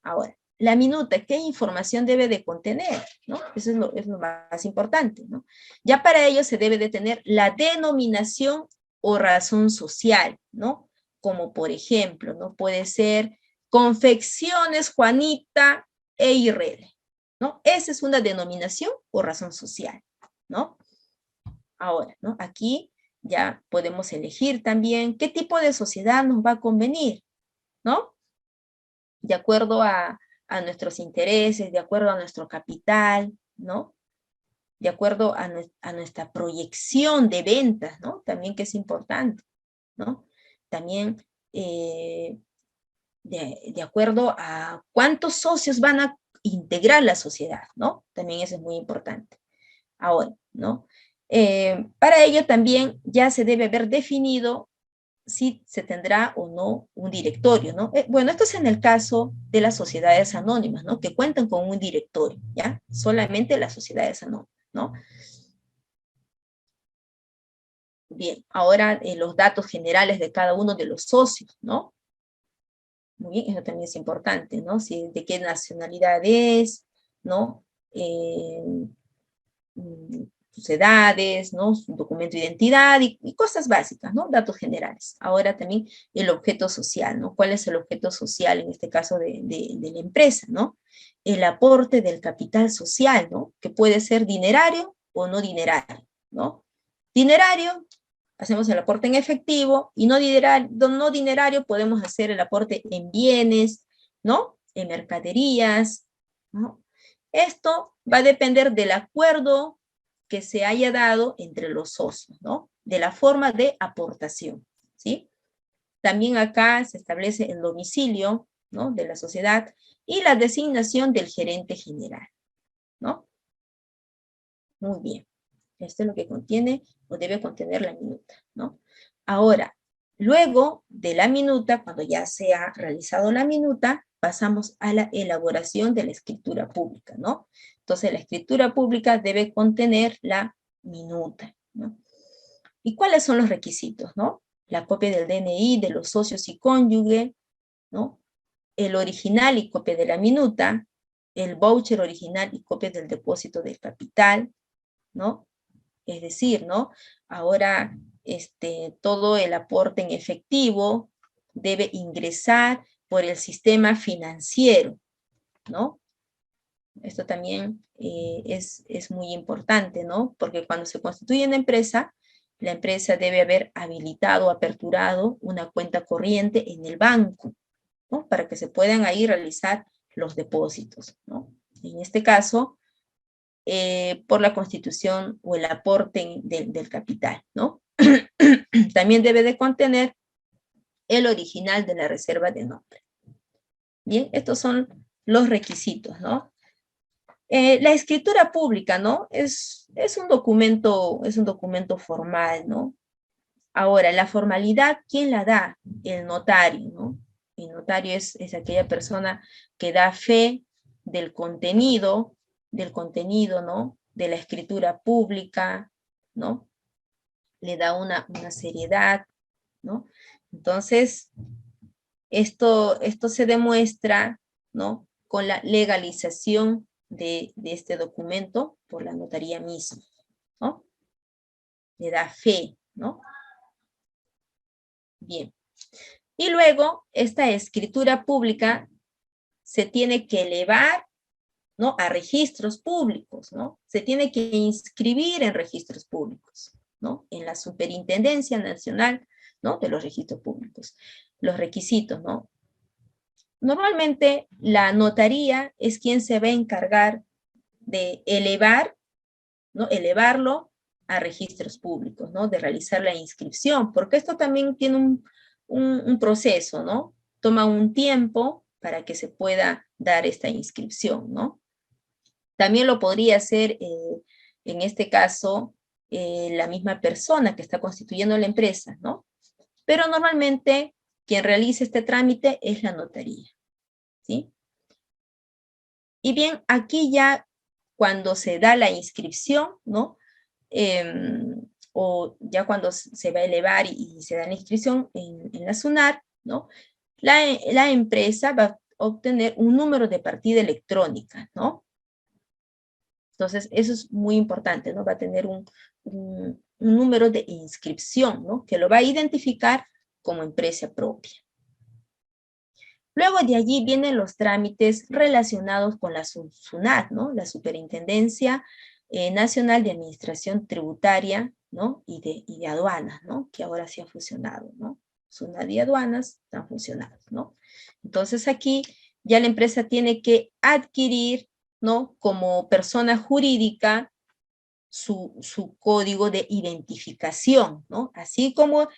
Ahora, la minuta, ¿qué información debe de contener? ¿No? Eso es lo más importante, ¿no? Ya para ello se debe de tener la denominación o razón social, ¿no? Como por ejemplo, ¿no?, puede ser Confecciones Juanita e Irrele, ¿no? Esa es una denominación o razón social, ¿no? Ahora, ¿no?, aquí ya podemos elegir también qué tipo de sociedad nos va a convenir, ¿no? De acuerdo a nuestros intereses, de acuerdo a nuestro capital, ¿no? De acuerdo a nuestra proyección de ventas, ¿no? También, que es importante, ¿no? También de acuerdo a cuántos socios van a integrar la sociedad, ¿no? También eso es muy importante. Ahora, ¿no? Para ello también ya se debe haber definido si se tendrá o no un directorio, ¿no? Bueno, esto es en el caso de las sociedades anónimas, ¿no?, que cuentan con un directorio, ¿ya? Solamente las sociedades anónimas, ¿no? Bien, ahora los datos generales de cada uno de los socios, ¿no? Muy bien, eso también es importante, ¿no? Si, de qué nacionalidad es, ¿no? Sus edades, ¿no?, su documento de identidad y cosas básicas, ¿no?, datos generales. Ahora también el objeto social, ¿no? ¿Cuál es el objeto social en este caso de la empresa, ¿no? El aporte del capital social, ¿no?, que puede ser dinerario o no dinerario, ¿no? Dinerario, hacemos el aporte en efectivo, y no dinerario podemos hacer el aporte en bienes, ¿no?, en mercaderías, ¿no? Esto va a depender del acuerdo que se haya dado entre los socios, ¿no?, de la forma de aportación, ¿sí? También acá se establece el domicilio, ¿no?, de la sociedad y la designación del gerente general, ¿no? Muy bien. Esto es lo que contiene o debe contener la minuta, ¿no? Ahora, luego de la minuta, cuando ya se ha realizado la minuta, pasamos a la elaboración de la escritura pública, ¿no? Entonces, la escritura pública debe contener la minuta, ¿no? ¿Y cuáles son los requisitos, no? La copia del DNI de los socios y cónyuge, ¿no? El original y copia de la minuta, el voucher original y copia del depósito del capital, ¿no? Es decir, ¿no?, ahora todo el aporte en efectivo debe ingresar por el sistema financiero, ¿no? Esto también es muy importante, ¿no? Porque cuando se constituye una empresa, la empresa debe haber habilitado, aperturado una cuenta corriente en el banco, ¿no?, para que se puedan ahí realizar los depósitos, ¿no? En este caso, por la constitución o el aporte del capital, ¿no? También debe de contener el original de la reserva de nombre. Bien, estos son los requisitos, ¿no? La escritura pública, ¿no?, es un documento formal, ¿no? Ahora, la formalidad, ¿quién la da? El notario, ¿no? El notario es aquella persona que da fe del contenido, ¿no?, de la escritura pública, ¿no? Le da una seriedad, ¿no? Entonces, esto se demuestra, ¿no?, con la legalización de este documento por la notaría misma, ¿no? Le da fe, ¿no? Bien. Y luego, esta escritura pública se tiene que elevar, ¿no?, a registros públicos, ¿no? Se tiene que inscribir en registros públicos, ¿no?, en la Superintendencia Nacional, ¿no?, de los Registros Públicos. Los requisitos, ¿no? normalmente la notaría es quien se va a encargar de elevar, ¿no? Elevarlo a registros públicos, ¿no? De realizar la inscripción, porque esto también tiene un proceso, ¿no? Toma un tiempo para que se pueda dar esta inscripción, ¿no? También lo podría hacer, en este caso, la misma persona que está constituyendo la empresa, ¿no? Pero normalmente quien realiza este trámite es la notaría, ¿sí? Y bien, aquí ya cuando se da la inscripción, ¿no? O ya cuando se va a elevar y se da la inscripción en la SUNAT, ¿no? La empresa va a obtener un número de partida electrónica, ¿no? Entonces, eso es muy importante, ¿no? Va a tener un número de inscripción, ¿no? Que lo va a identificar como empresa propia. Luego de allí vienen los trámites relacionados con la SUNAT, ¿no? La Superintendencia Nacional de Administración Tributaria, ¿no? Y de aduanas, ¿no? Que ahora se han fusionado, ¿no? SUNAT y aduanas están fusionados, ¿no? Entonces aquí ya la empresa tiene que adquirir, ¿no? Como persona jurídica su código de identificación, ¿no? Así como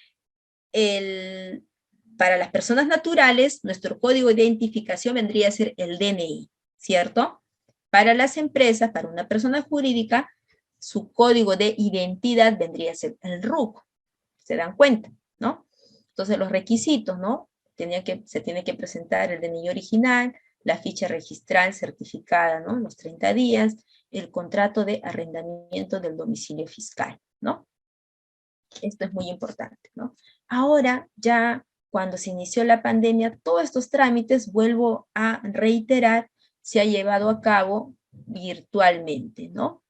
para las personas naturales, nuestro código de identificación vendría a ser el DNI, ¿cierto? Para las empresas, para una persona jurídica, su código de identidad vendría a ser el RUC. ¿Se dan cuenta? ¿No? Entonces los requisitos, ¿no? Se tiene que presentar el DNI original, la ficha registral certificada, ¿no? Los 30 días, el contrato de arrendamiento del domicilio fiscal, ¿no? Esto es muy importante, ¿no? Ahora, ya cuando se inició la pandemia, todos estos trámites, vuelvo a reiterar, se ha llevado a cabo virtualmente, ¿no?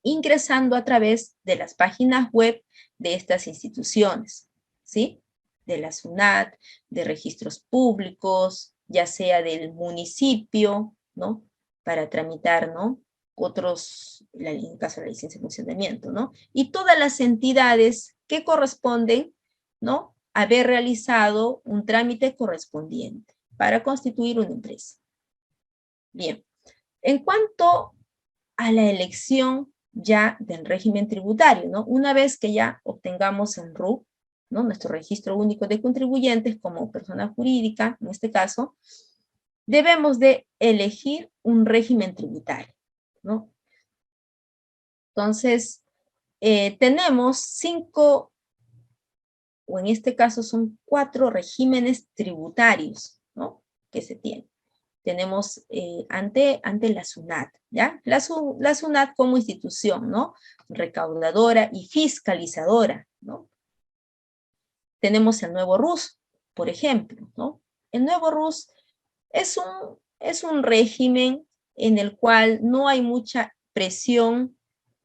Ingresando a través de las páginas web de estas instituciones, ¿sí? De la SUNAT, de registros públicos, ya sea del municipio, ¿no? Para tramitar, ¿no? Otros, en el caso de la licencia de funcionamiento, ¿no? Y todas las entidades que corresponden, ¿no? Haber realizado un trámite correspondiente para constituir una empresa. Bien, en cuanto a la elección ya del régimen tributario, ¿no? Una vez que ya obtengamos el RUC, ¿no? Nuestro registro único de contribuyentes como persona jurídica, en este caso, debemos de elegir un régimen tributario, ¿no? Entonces, tenemos 5, o en este caso son 4 regímenes tributarios, ¿no? Que se tienen. Tenemos ante la SUNAT, ¿ya? La SUNAT como institución, ¿no? Recaudadora y fiscalizadora, ¿no? Tenemos el nuevo RUS, por ejemplo, ¿no? El nuevo RUS es un régimen en el cual no hay mucha presión,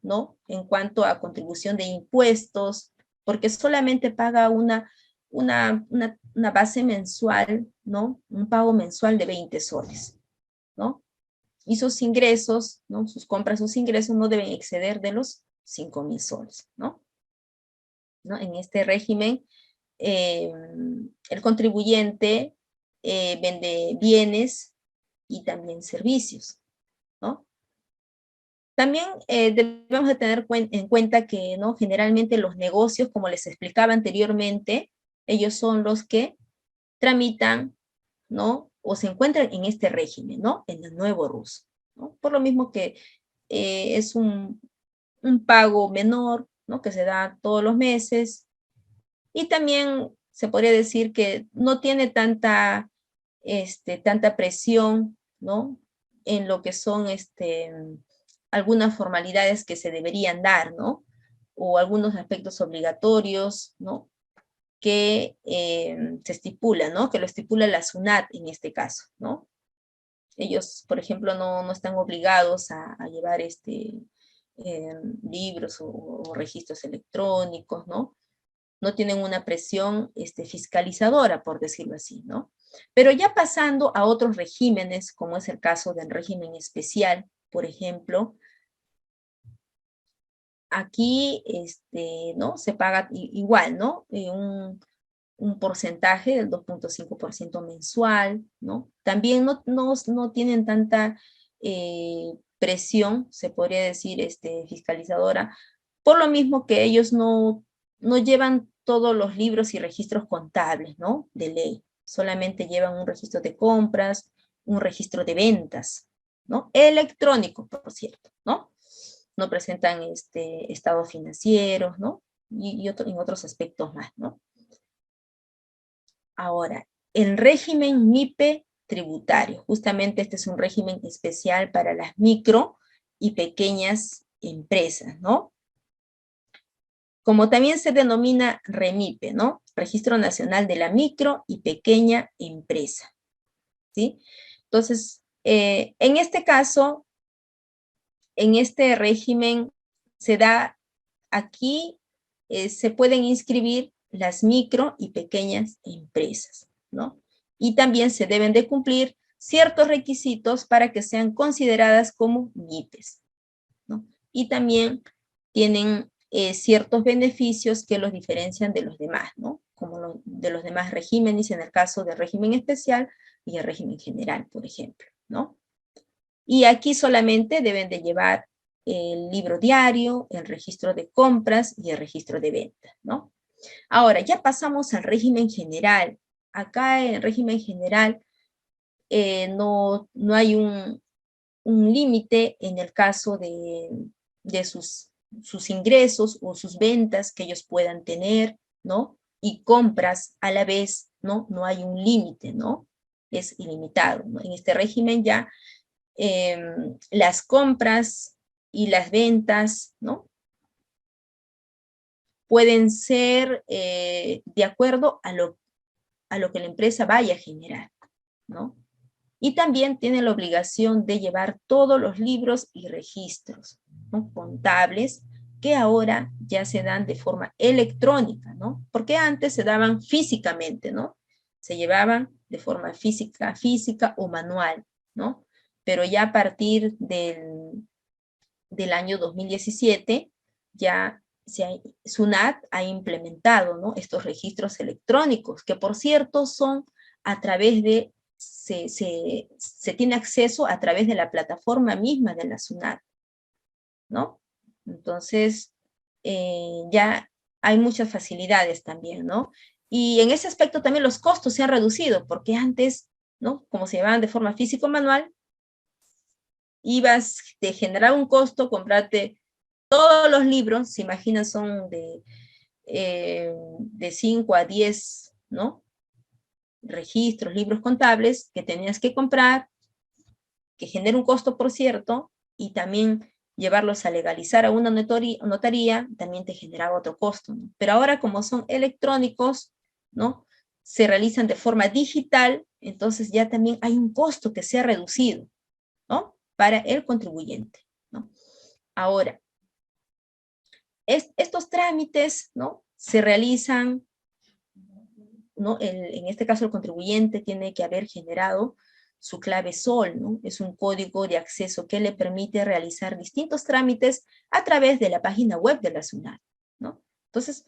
¿no? En cuanto a contribución de impuestos, porque solamente paga una base mensual, ¿no? Un pago mensual de 20 soles, ¿no? Y sus ingresos, ¿no? Sus compras, sus ingresos no deben exceder de los 5.000 soles, ¿no? En este régimen, el contribuyente vende bienes y también servicios, ¿no? También debemos de tener en cuenta que, ¿no? Generalmente los negocios, como les explicaba anteriormente, ellos son los que tramitan, ¿no? O se encuentran en este régimen, ¿no? En el nuevo RUS, ¿no? Por lo mismo que es un pago menor, ¿no? Que se da todos los meses. Y también se podría decir que no tiene tanta presión, ¿no? En lo que son algunas formalidades que se deberían dar, ¿no? O algunos aspectos obligatorios, ¿no? Que se estipula, ¿no? Que lo estipula la SUNAT en este caso, ¿no? Ellos, por ejemplo, no están obligados a llevar libros o registros electrónicos, ¿no? No tienen una presión fiscalizadora, por decirlo así, ¿no? Pero ya pasando a otros regímenes, como es el caso del régimen especial, por ejemplo, aquí, ¿no? Se paga igual, ¿no? un porcentaje del 2.5% mensual, ¿no? También no tienen tanta presión, se podría decir, fiscalizadora, por lo mismo que ellos no llevan todos los libros y registros contables, ¿no? De ley. Solamente llevan un registro de compras, un registro de ventas, ¿no? Electrónico, por cierto, ¿no? No presentan estados financieros, ¿no? Y en otros aspectos más, ¿no? Ahora, el régimen MIPE tributario. Justamente este es un régimen especial para las micro y pequeñas empresas, ¿no? Como también se denomina REMIPE, ¿no? Registro Nacional de la Micro y Pequeña Empresa, ¿sí? Entonces, en este caso, en este régimen se da aquí, se pueden inscribir las micro y pequeñas empresas, ¿no? Y también se deben de cumplir ciertos requisitos para que sean consideradas como MIPES, ¿no? Y también tienen ciertos beneficios que los diferencian de los demás, ¿no? Como de los demás regímenes, en el caso del régimen especial y el régimen general, por ejemplo, ¿no? Y aquí solamente deben de llevar el libro diario, el registro de compras y el registro de ventas, ¿no? Ahora, ya pasamos al régimen general. Acá en el régimen general no hay un límite en el caso de sus ingresos o sus ventas que ellos puedan tener, ¿no? Y compras a la vez, ¿no? No hay un límite, ¿no? Es ilimitado, ¿no? En este régimen ya las compras y las ventas, ¿no? Pueden ser de acuerdo a lo que la empresa vaya a generar, ¿no? Y también tiene la obligación de llevar todos los libros y registros, ¿no? Contables, que ahora ya se dan de forma electrónica, ¿no? Porque antes se daban físicamente, ¿no? Se llevaban de forma física o manual, ¿no? Pero ya a partir del año 2017, ya SUNAT ha implementado, ¿no? Estos registros electrónicos, que por cierto son a través de, se tiene acceso a través de la plataforma misma de la SUNAT, ¿no? Entonces, ya hay muchas facilidades también, ¿no? Y en ese aspecto también los costos se han reducido, porque antes, ¿no? Como se llevaban de forma físico-manual, te generaba un costo, comprarte todos los libros, se imaginan, son de 5 a 10, ¿no? Registros, libros contables que tenías que comprar, que genera un costo, por cierto, y también llevarlos a legalizar a una notaría también te generaba otro costo, ¿no? Pero ahora, como son electrónicos, ¿no? Se realizan de forma digital, entonces ya también hay un costo que se ha reducido, ¿no? Para el contribuyente, ¿no? Ahora, estos trámites, ¿no? Se realizan, ¿no? En este caso el contribuyente tiene que haber generado su clave SOL, ¿no? Es un código de acceso que le permite realizar distintos trámites a través de la página web de la SUNAT, ¿no? Entonces,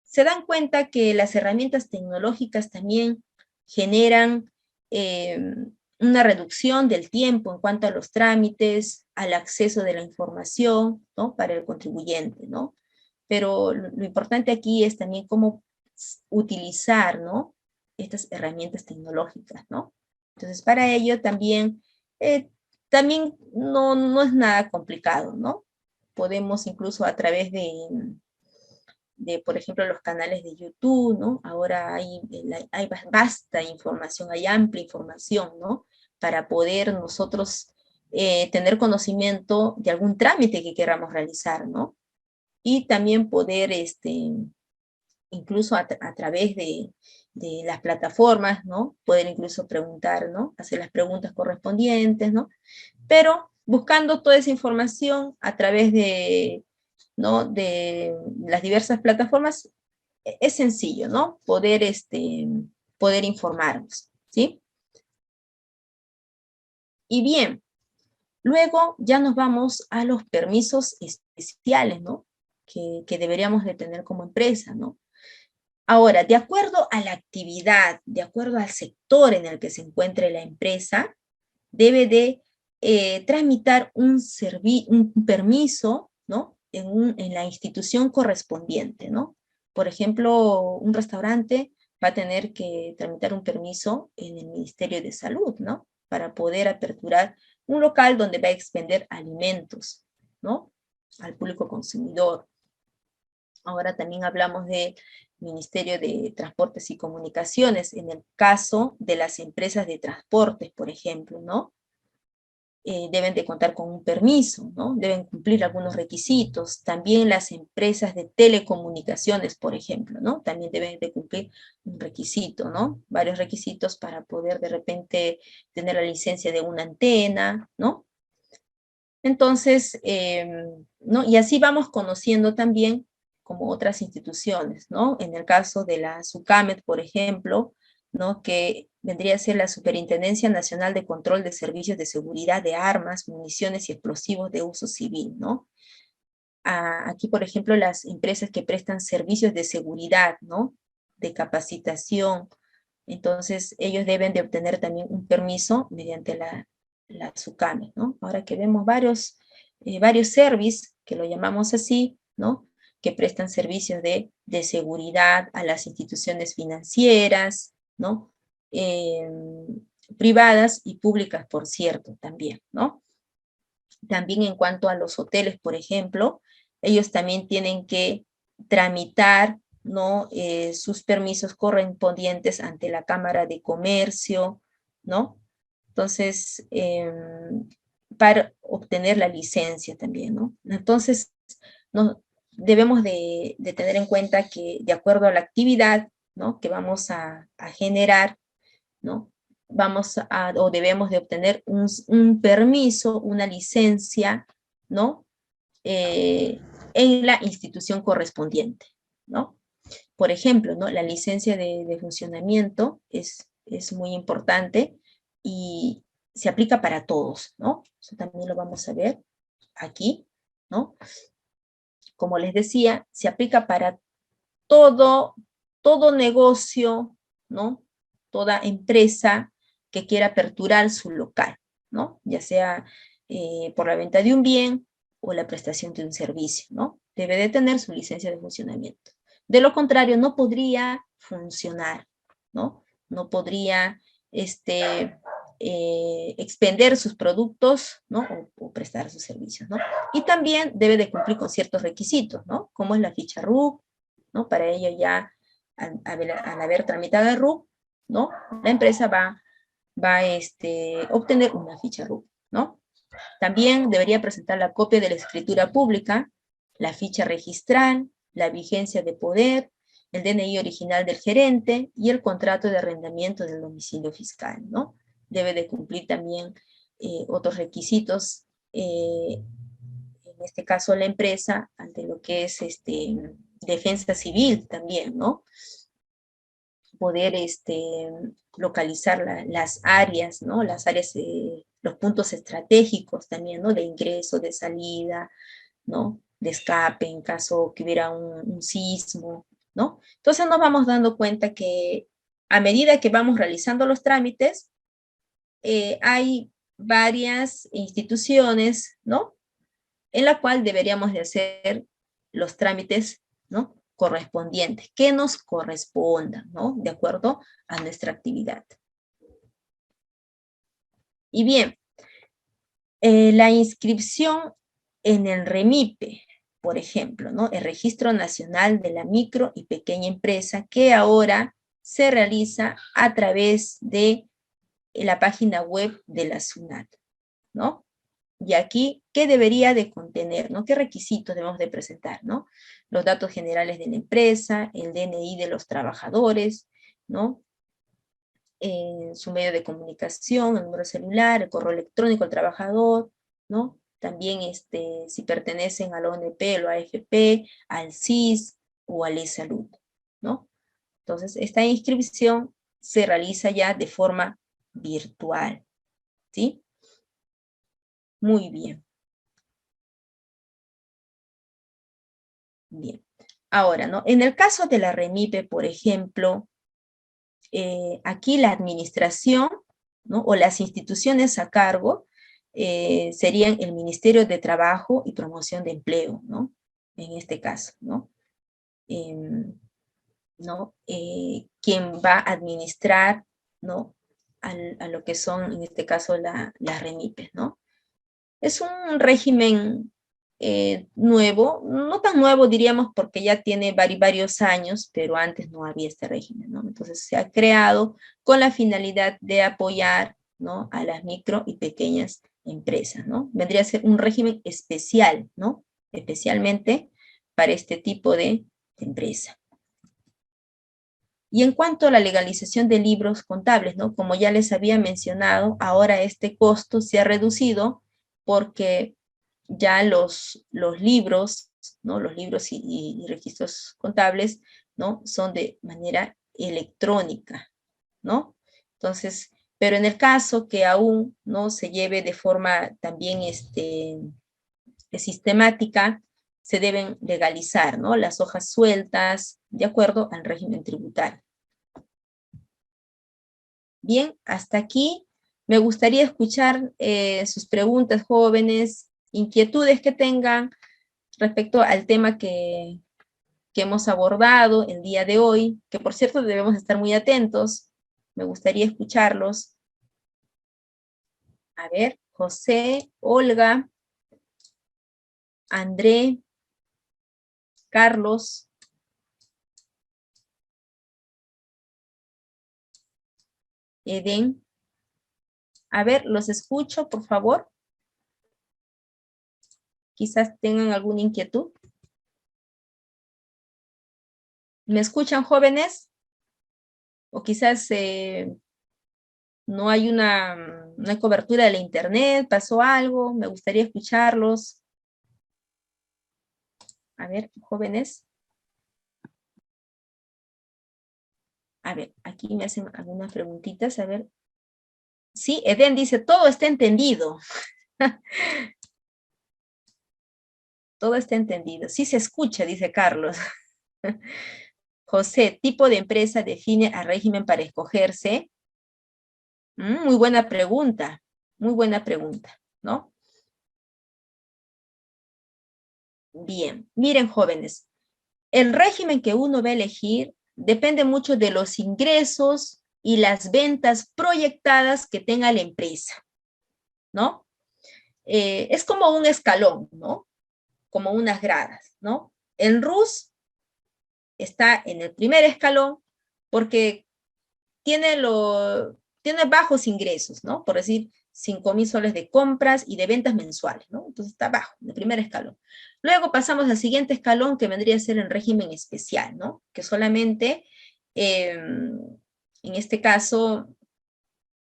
se dan cuenta que las herramientas tecnológicas también generan una reducción del tiempo en cuanto a los trámites, al acceso de la información, ¿no? Para el contribuyente, ¿no? Pero lo importante aquí es también cómo utilizar, ¿no? Estas herramientas tecnológicas, ¿no? Entonces, para ello también no es nada complicado, ¿no? Podemos incluso a través por ejemplo, los canales de YouTube, ¿no? Ahora hay vasta información, hay amplia información, ¿no? Para poder nosotros tener conocimiento de algún trámite que queramos realizar, ¿no? Y también poder, incluso a través de las plataformas, ¿no? Poder incluso preguntar, ¿no? Hacer las preguntas correspondientes, ¿no? Pero buscando toda esa información a través ¿no? De las diversas plataformas, es sencillo, ¿no? Poder informarnos, ¿sí? Y bien, luego ya nos vamos a los permisos especiales, ¿no? Que deberíamos de tener como empresa, ¿no? Ahora, de acuerdo a la actividad, de acuerdo al sector en el que se encuentre la empresa, debe de tramitar un permiso, ¿no? En la institución correspondiente, ¿no? Por ejemplo, un restaurante va a tener que tramitar un permiso en el Ministerio de Salud, ¿no? Para poder aperturar un local donde va a expender alimentos, ¿no? Al público consumidor. Ahora también hablamos del Ministerio de Transportes y Comunicaciones, en el caso de las empresas de transportes, por ejemplo, ¿no? Deben de contar con un permiso, ¿no? Deben cumplir algunos requisitos. También las empresas de telecomunicaciones, por ejemplo, ¿no? También deben de cumplir un requisito, ¿no? Varios requisitos para poder de repente tener la licencia de una antena, ¿no? Entonces, ¿no? Y así vamos conociendo también como otras instituciones, ¿no? En el caso de la SUCAMED, por ejemplo, ¿no? Que vendría a ser la Superintendencia Nacional de Control de Servicios de Seguridad de Armas, Municiones y Explosivos de Uso Civil, ¿no? Aquí, por ejemplo, las empresas que prestan servicios de seguridad, ¿no? De capacitación, entonces ellos deben de obtener también un permiso mediante la SUCAME, ¿no? Ahora que vemos varios servicios, que lo llamamos así, ¿no? Que prestan servicios de seguridad a las instituciones financieras, ¿no? Privadas y públicas, por cierto, también, ¿no? También en cuanto a los hoteles, por ejemplo, ellos también tienen que tramitar, ¿no? Sus permisos correspondientes ante la Cámara de Comercio, ¿no? Entonces, para obtener la licencia también, ¿no? Entonces, no, debemos de tener en cuenta que de acuerdo a la actividad, ¿no? Que vamos a generar, ¿no? O debemos de obtener un permiso, una licencia, ¿no? En la institución correspondiente, ¿no? Por ejemplo, ¿no? La licencia de funcionamiento es muy importante y se aplica para todos, ¿no? Eso también lo vamos a ver aquí, ¿no? Como les decía, se aplica para todo negocio, ¿no? Toda empresa que quiera aperturar su local, ¿no? Ya sea por la venta de un bien o la prestación de un servicio, ¿no? Debe de tener su licencia de funcionamiento. De lo contrario, no podría funcionar, ¿no? No podría expender sus productos, ¿no? O prestar sus servicios, ¿no? Y también debe de cumplir con ciertos requisitos, ¿no? Como es la ficha RUC, ¿no? Para ello ya, al haber tramitado el RUC, ¿no? La empresa va a obtener una ficha RUC, ¿no? También debería presentar la copia de la escritura pública, la ficha registral, la vigencia de poder, el DNI original del gerente y el contrato de arrendamiento del domicilio fiscal, ¿no? Debe de cumplir también otros requisitos, en este caso la empresa, ante lo que es defensa civil también, ¿no? Poder localizar las áreas, ¿no? Las áreas, los puntos estratégicos también, ¿no? De ingreso, de salida, ¿no? De escape en caso que hubiera un sismo, ¿no? Entonces nos vamos dando cuenta que a medida que vamos realizando los trámites, hay varias instituciones, ¿no? En la cual deberíamos de hacer los trámites, ¿no? Correspondientes, que nos correspondan, ¿no? De acuerdo a nuestra actividad. Y bien, la inscripción en el REMIPE, por ejemplo, ¿no? El Registro Nacional de la Micro y Pequeña Empresa, que ahora se realiza a través de la página web de la SUNAT, ¿no? Y aquí, ¿qué debería de contener, ¿no? ¿Qué requisitos debemos de presentar, ¿no? Los datos generales de la empresa, el DNI de los trabajadores, ¿no? Su medio de comunicación, el número celular, el correo electrónico del trabajador, ¿no? También si pertenecen a la ONP, a la AFP, al CIS o al eSalud, ¿no? Entonces, esta inscripción se realiza ya de forma virtual, ¿sí? Muy bien. Bien. Ahora, ¿no? En el caso de la REMIPE, por ejemplo, aquí la administración, ¿no? O las instituciones a cargo serían el Ministerio de Trabajo y Promoción de Empleo, ¿no? En este caso, ¿no? Quien va a administrar, ¿no? A lo que son, en este caso, las REMIPES, ¿no? Es un régimen nuevo, no tan nuevo diríamos porque ya tiene varios años, pero antes no había este régimen, ¿no? Entonces se ha creado con la finalidad de apoyar, ¿no? A las micro y pequeñas empresas, ¿no? Vendría a ser un régimen especial, ¿no? Especialmente para este tipo de empresa. Y en cuanto a la legalización de libros contables, ¿no? Como ya les había mencionado, ahora este costo se ha reducido porque ya los libros, ¿no? Los libros y registros contables, ¿no? Son de manera electrónica, ¿no? Entonces, pero en el caso que aún no se lleve de forma también sistemática, se deben legalizar, ¿no? Las hojas sueltas de acuerdo al régimen tributario. Bien, hasta aquí. Me gustaría escuchar sus preguntas, jóvenes, inquietudes que tengan respecto al tema que hemos abordado el día de hoy, que por cierto debemos estar muy atentos. Me gustaría escucharlos. A ver, José, Olga, André, Carlos. Eden. A ver, los escucho, por favor. Quizás tengan alguna inquietud. ¿Me escuchan, jóvenes? O quizás no hay una cobertura de la internet, pasó algo, me gustaría escucharlos. A ver, jóvenes. A ver, aquí me hacen algunas preguntitas, a ver. Sí, Eden dice, todo está entendido. Todo está entendido. Sí se escucha, dice Carlos. José, ¿tipo de empresa define al régimen para escogerse? Muy buena pregunta, ¿no? Bien, miren, jóvenes, el régimen que uno va a elegir depende mucho de los ingresos y las ventas proyectadas que tenga la empresa, ¿no? Es como un escalón, ¿no? Como unas gradas, ¿no? El RUS está en el primer escalón porque tiene bajos ingresos, ¿no? Por decir, 5.000 soles de compras y de ventas mensuales, ¿no? Entonces está bajo, en el primer escalón. Luego pasamos al siguiente escalón, que vendría a ser el régimen especial, ¿no? Que solamente, en este caso,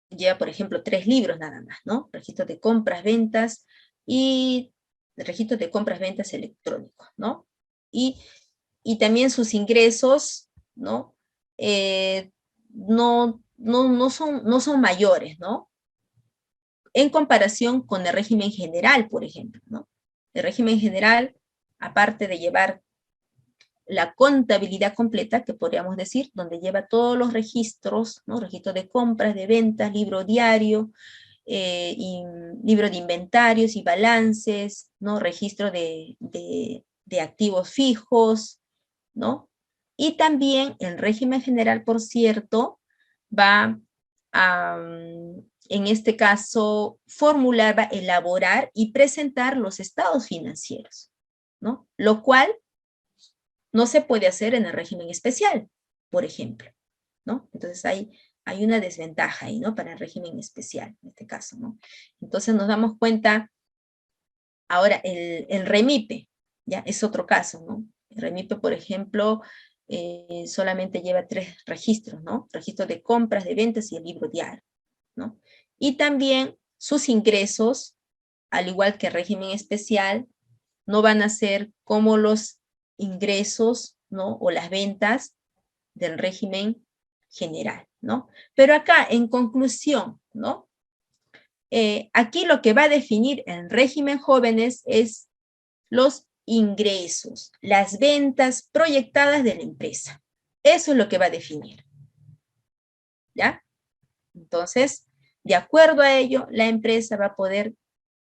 lleva, por ejemplo, 3 libros nada más, ¿no? Registro de compras, ventas y registro de compras, ventas electrónicos, ¿no? Y también sus ingresos, ¿no? No son mayores, ¿no? En comparación con el régimen general, por ejemplo, ¿no? El régimen general, aparte de llevar la contabilidad completa, que podríamos decir, donde lleva todos los registros, ¿no? Registro de compras, de ventas, libro diario, y libro de inventarios y balances, ¿no? Registro de activos fijos, ¿no? Y también el régimen general, por cierto, va a, en este caso, formular, va a elaborar y presentar los estados financieros, ¿no? Lo cual no se puede hacer en el régimen especial, por ejemplo, ¿no? Entonces hay una desventaja ahí, ¿no? Para el régimen especial, en este caso, ¿no? Entonces nos damos cuenta, ahora el REMIPE, ya es otro caso, ¿no? El REMIPE, por ejemplo, solamente lleva 3 registros, ¿no? Registro de compras, de ventas y el libro diario, ¿no? Y también sus ingresos, al igual que el régimen especial, no van a ser como los ingresos, ¿no? O las ventas del régimen general, ¿no? Pero acá, en conclusión, ¿no? Aquí lo que va a definir el régimen jóvenes es los ingresos, las ventas proyectadas de la empresa. Eso es lo que va a definir. ¿Ya? Entonces, de acuerdo a ello, la empresa va a poder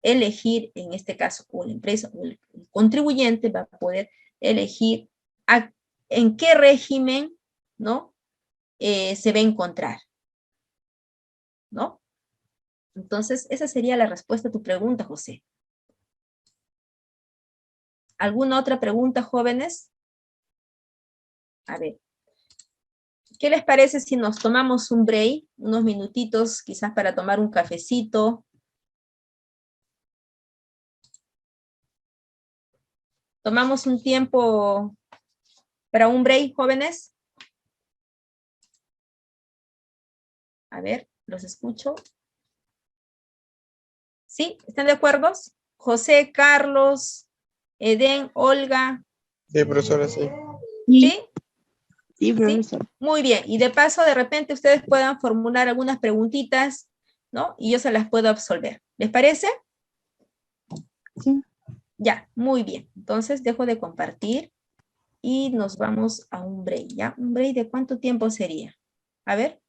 elegir, en este caso, o la empresa o el contribuyente va a poder elegir en qué régimen, ¿no? Se va a encontrar, ¿no? Entonces, esa sería la respuesta a tu pregunta, José. ¿Alguna otra pregunta, jóvenes? A ver. ¿Qué les parece si nos tomamos un break, unos minutitos, quizás para tomar un cafecito? ¿Tomamos un tiempo para un break, jóvenes? A ver, los escucho. ¿Sí? ¿Están de acuerdo? José, Carlos, Eden, Olga. Sí, profesora, sí. ¿Sí? Sí, profesor. Muy bien. Y de paso, de repente, ustedes puedan formular algunas preguntitas, ¿no? Y yo se las puedo absolver. ¿Les parece? Sí. Ya, muy bien. Entonces, dejo de compartir y nos vamos a un break, ¿ya? ¿Un break de cuánto tiempo sería? A ver.